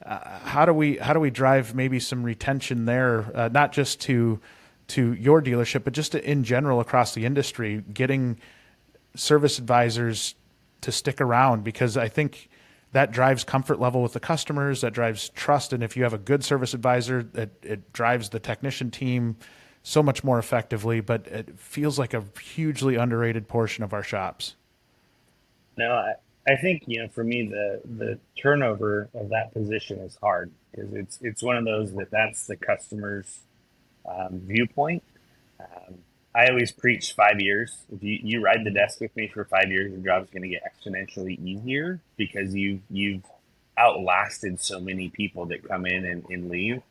How do we drive maybe some retention there, not just to your dealership, but just in general across the industry, getting service advisors to stick around? Because I think that drives comfort level with the customers, that drives trust. And if you have a good service advisor, it drives the technician team so much more effectively. But it feels like a hugely underrated portion of our shops. No, I think, for me, the turnover of that position is hard, because it's one of those that's the customer's viewpoint. I always preach 5 years. If you ride the desk with me for 5 years, your job's going to get exponentially easier, because you've outlasted so many people that come in and leave.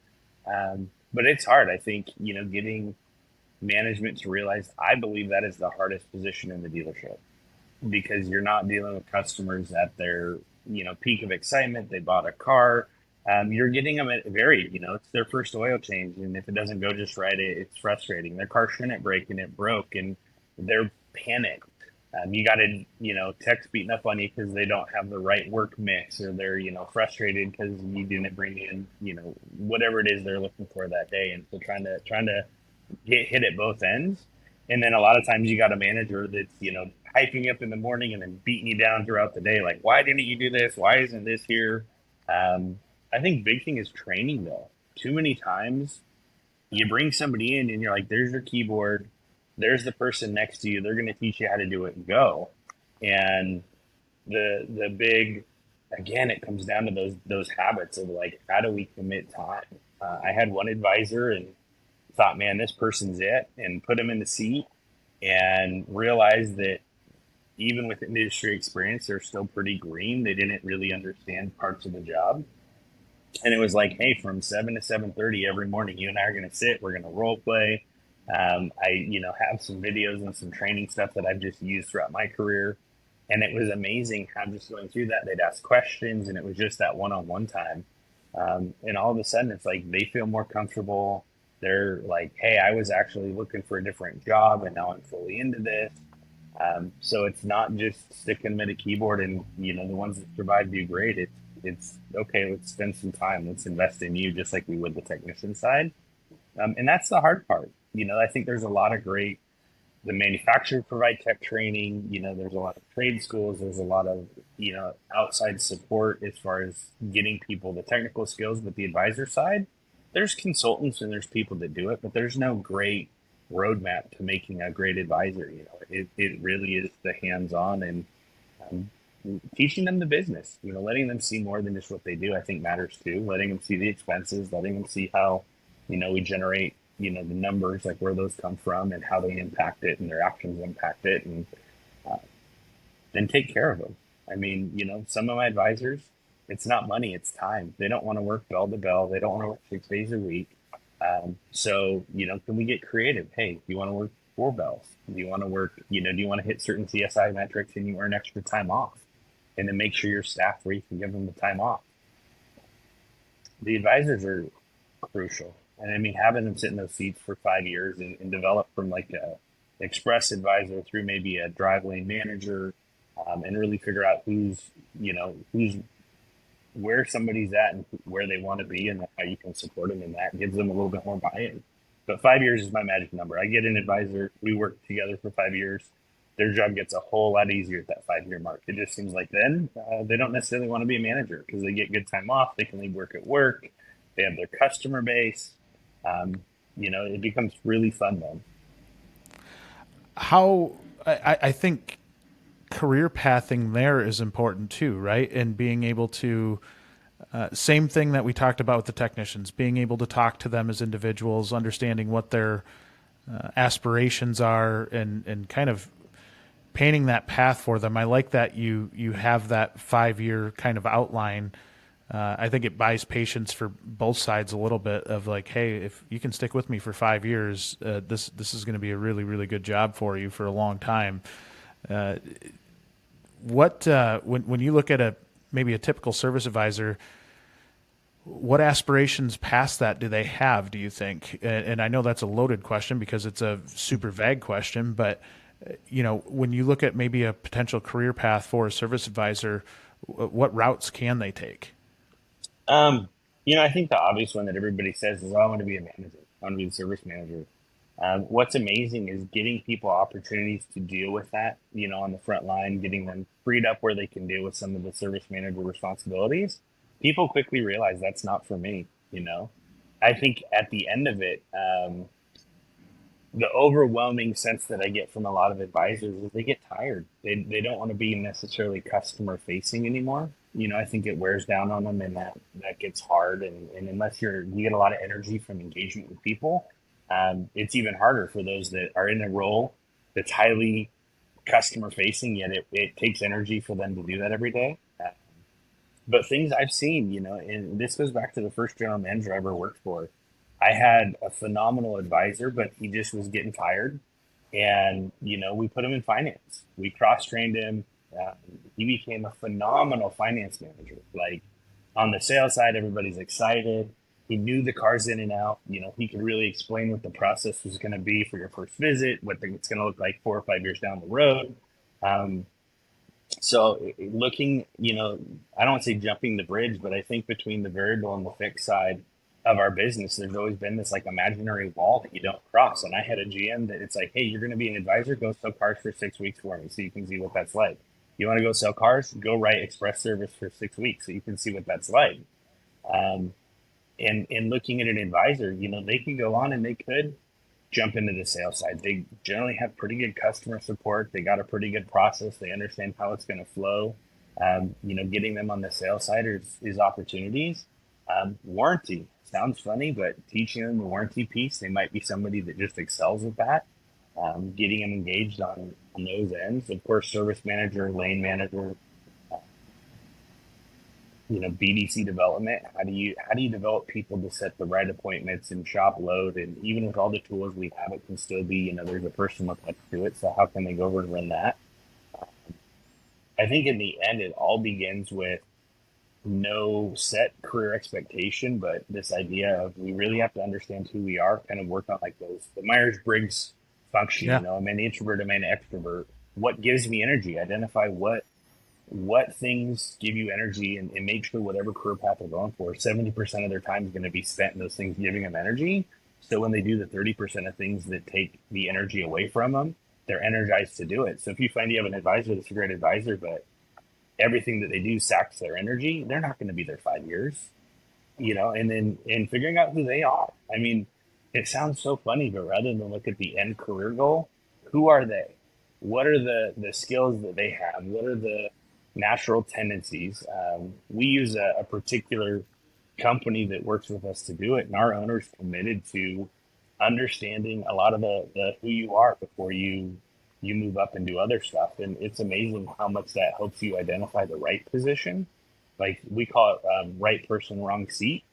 But it's hard. I think, getting management to realize, I believe that is the hardest position in the dealership, because you're not dealing with customers at their, peak of excitement. They bought a car. You're getting them at it's their first oil change. And if it doesn't go just right, it's frustrating. Their car shouldn't break and it broke, and they're panicked. You got to, techs beating up on you because they don't have the right work mix, or they're, frustrated because you didn't bring in, whatever it is they're looking for that day. And so trying to get hit at both ends. And then a lot of times you got a manager that's, hyping you up in the morning and then beating you down throughout the day. Like, why didn't you do this? Why isn't this here? I think big thing is training, though. Too many times you bring somebody in and you're like, there's your keyboard. There's the person next to you. They're going to teach you how to do it and go. And the big, again, it comes down to those habits of like, how do we commit time? I had one advisor and thought, man, this person's it, and put him in the seat, and realized that even with industry experience, they're still pretty green. They didn't really understand parts of the job. And it was like, hey, from 7 to 7:30 every morning, you and I are going to sit. We're going to role play. I have some videos and some training stuff that I've just used throughout my career. And it was amazing how just going through that, they'd ask questions, and it was just that one-on-one time. And all of a sudden, it's like they feel more comfortable. They're like, hey, I was actually looking for a different job, and now I'm fully into this. So it's not just sticking them at a keyboard and, the ones that survive do great. It's okay, let's spend some time. Let's invest in you just like we would the technician side. And that's the hard part. I think there's a lot of the manufacturer provide tech training. There's a lot of trade schools. There's a lot of, outside support as far as getting people the technical skills. But the advisor side, there's consultants and there's people that do it, but there's no great roadmap to making a great advisor. It really is the hands-on and um, teaching them the business, letting them see more than just what they do, I think matters too. Letting them see the expenses, letting them see how, we generate, the numbers, like where those come from and how they impact it and their actions impact it. And uh, then take care of them. I mean, some of my advisors, it's not money, it's time. They don't want to work bell to bell. They don't want to work 6 days a week. So, can we get creative? Hey, do you want to work 4 bells? Do you want to work, do you want to hit certain CSI metrics and you earn extra time off? And then make sure you're staffed where you can give them the time off. The advisors are crucial. And I mean, having them sit in those seats for 5 years and develop from like a express advisor through maybe a drive lane manager, and really figure out who's where somebody's at and where they want to be and how you can support them. And that gives them a little bit more buy-in. But 5 years is my magic number. I get an advisor, we work together for 5 years. Their job gets a whole lot easier at that 5 year mark. It just seems like then they don't necessarily want to be a manager because they get good time off. They can leave work at work. They have their customer base. It becomes really fun then. I think career pathing there is important too, right? And being able to, same thing that we talked about with the technicians, being able to talk to them as individuals, understanding what their aspirations are, and kind of painting that path for them. I like that you have that 5 year kind of outline. I think it buys patience for both sides a little bit of like, hey, if you can stick with me for 5 years, this is going to be a really, really good job for you for a long time. When you look at maybe a typical service advisor, what aspirations past that do they have, do you think? And I know that's a loaded question because it's a super vague question, but when you look at maybe a potential career path for a service advisor, what routes can they take? I think the obvious one that everybody says is, oh, I want to be a manager. I want to be the service manager. What's amazing is getting people opportunities to deal with that, on the front line, getting them freed up where they can deal with some of the service manager responsibilities. People quickly realize that's not for me. I think at the end of it, the overwhelming sense that I get from a lot of advisors is they get tired. They don't want to be necessarily customer facing anymore. I think it wears down on them and that gets hard. And unless you get a lot of energy from engagement with people, it's even harder for those that are in a role that's highly customer facing, yet it takes energy for them to do that every day. But things I've seen, and this goes back to the first general manager I ever worked for. I had a phenomenal advisor, but he just was getting tired. And, we put him in finance. We cross-trained him. He became a phenomenal finance manager. Like on the sales side, everybody's excited. He knew the cars in and out. He could really explain what the process was going to be for your first visit, what it's going to look like 4 or 5 years down the road. So looking, I don't want to say jumping the bridge, but I think between the variable and the fixed side of our business, there's always been this like imaginary wall that you don't cross. And I had a GM that it's like, hey, you're going to be an advisor, go sell cars for 6 weeks for me so you can see what that's like. You want to go sell cars, go write express service for 6 weeks so you can see what that's like. And looking at an advisor, they can go on and they could jump into the sales side. They generally have pretty good customer support. They got a pretty good process. They understand how it's going to flow. Getting them on the sales side is opportunities. Warranty sounds funny, but teaching them the warranty piece, they might be somebody that just excels at that. Getting them engaged on those ends. Of course, service manager, lane manager, BDC development. How do you develop people to set the right appointments and shop load? And even with all the tools we have, it can still be, there's a personal touch to it. So how can they go over and run that? I think in the end, it all begins with no set career expectation, but this idea of we really have to understand who we are, kind of work on like the Myers-Briggs function. Yeah. I'm an introvert, I'm an extrovert. What gives me energy? Identify what things give you energy and make sure whatever career path they're going for, 70% of their time is going to be spent in those things giving them energy. So when they do the 30% of things that take the energy away from them, they're energized to do it. So if you find you have an advisor that's a great advisor, but everything that they do sacks their energy, they're not going to be there 5 years, and then figuring out who they are. I mean, it sounds so funny, but rather than look at the end career goal, who are they? What are the skills that they have? What are the natural tendencies? We use a particular company that works with us to do it, and our owner's committed to understanding a lot of the who you are before you move up and do other stuff. And it's amazing how much that helps you identify the right position. Like we call it right person, wrong seat.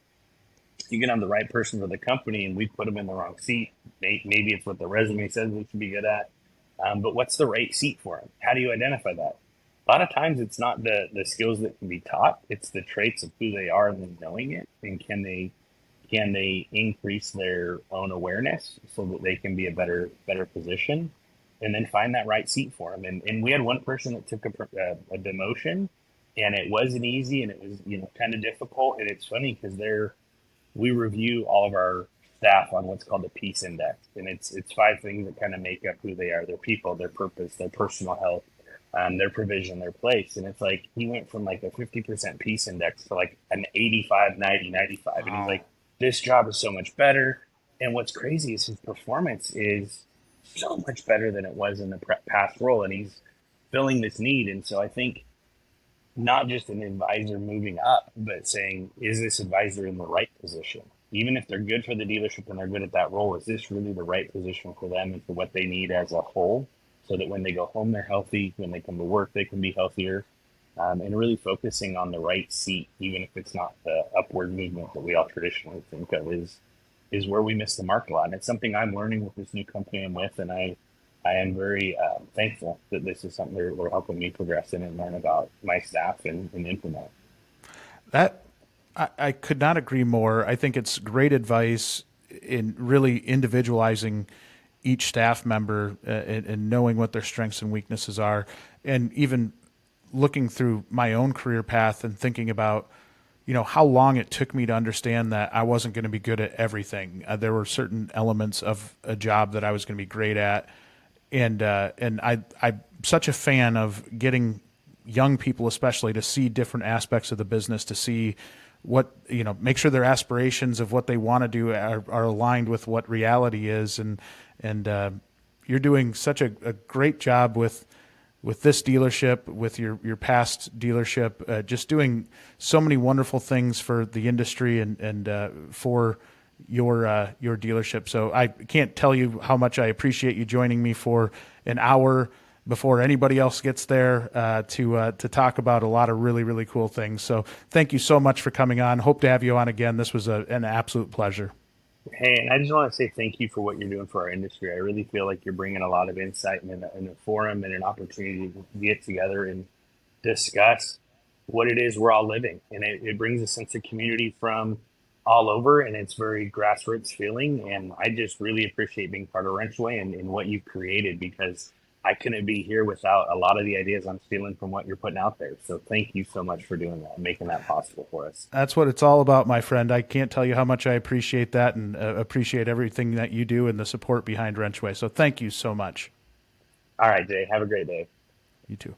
You can have the right person for the company, and we put them in the wrong seat. Maybe it's what the resume says we should be good at, but what's the right seat for them? How do you identify that? A lot of times, it's not the skills that can be taught; it's the traits of who they are and them knowing it, and can they increase their own awareness so that they can be a better position, and then find that right seat for them. And we had one person that took a demotion, and it wasn't easy, and it was kind of difficult. And it's funny because we review all of our staff on what's called the Peace Index, and it's 5 things that kind of make up who they are: their people, their purpose, their personal health, their provision, their place. And it's like he went from like a 50% Peace Index to like an 85, 90, 95, wow. And he's like, this job is so much better. And what's crazy is his performance is so much better than it was in the past role, and he's filling this need. And so I think not just an advisor moving up, but saying, is this advisor in the right position? Even if they're good for the dealership and they're good at that role, is this really the right position for them and for what they need as a whole? So that when they go home, they're healthy. When they come to work, they can be healthier. And really focusing on the right seat, even if it's not the upward movement that we all traditionally think of, is where we miss the mark a lot. And it's something I'm learning with this new company I'm with, and I am very thankful that this is something they're helping me progress in and learn about my staff and implement. That I could not agree more. I think it's great advice in really individualizing each staff member and knowing what their strengths and weaknesses are, and even looking through my own career path and thinking about, how long it took me to understand that I wasn't going to be good at everything. There were certain elements of a job that I was going to be great at. And I'm such a fan of getting young people, especially, to see different aspects of the business, to see what, make sure their aspirations of what they want to do are aligned with what reality is. And you're doing such a great job with this dealership, with your past dealership, just doing so many wonderful things for the industry and for your dealership. So I can't tell you how much I appreciate you joining me for an hour before anybody else gets there to talk about a lot of really, really cool things. So thank you so much for coming on. Hope to have you on again. This was an absolute pleasure. Hey, and I just want to say thank you for what you're doing for our industry. I really feel like you're bringing a lot of insight in a forum and an opportunity to get together and discuss what it is we're all living. And it brings a sense of community from all over, and it's very grassroots feeling. And I just really appreciate being part of WrenchWay and what you've created, because I couldn't be here without a lot of the ideas I'm stealing from what you're putting out there. So thank you so much for doing that and making that possible for us. That's what it's all about, my friend. I can't tell you how much I appreciate that and appreciate everything that you do and the support behind WrenchWay. So thank you so much. All right, Jay. Have a great day. You too.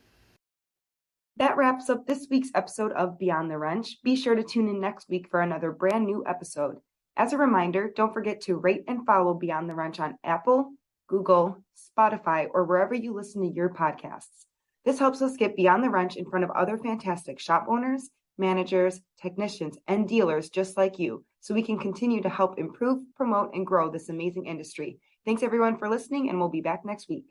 That wraps up this week's episode of Beyond the Wrench. Be sure to tune in next week for another brand new episode. As a reminder, don't forget to rate and follow Beyond the Wrench on Apple, Google, Spotify, or wherever you listen to your podcasts. This helps us get Beyond the Wrench in front of other fantastic shop owners, managers, technicians, and dealers just like you, so we can continue to help improve, promote, and grow this amazing industry. Thanks everyone for listening, and we'll be back next week.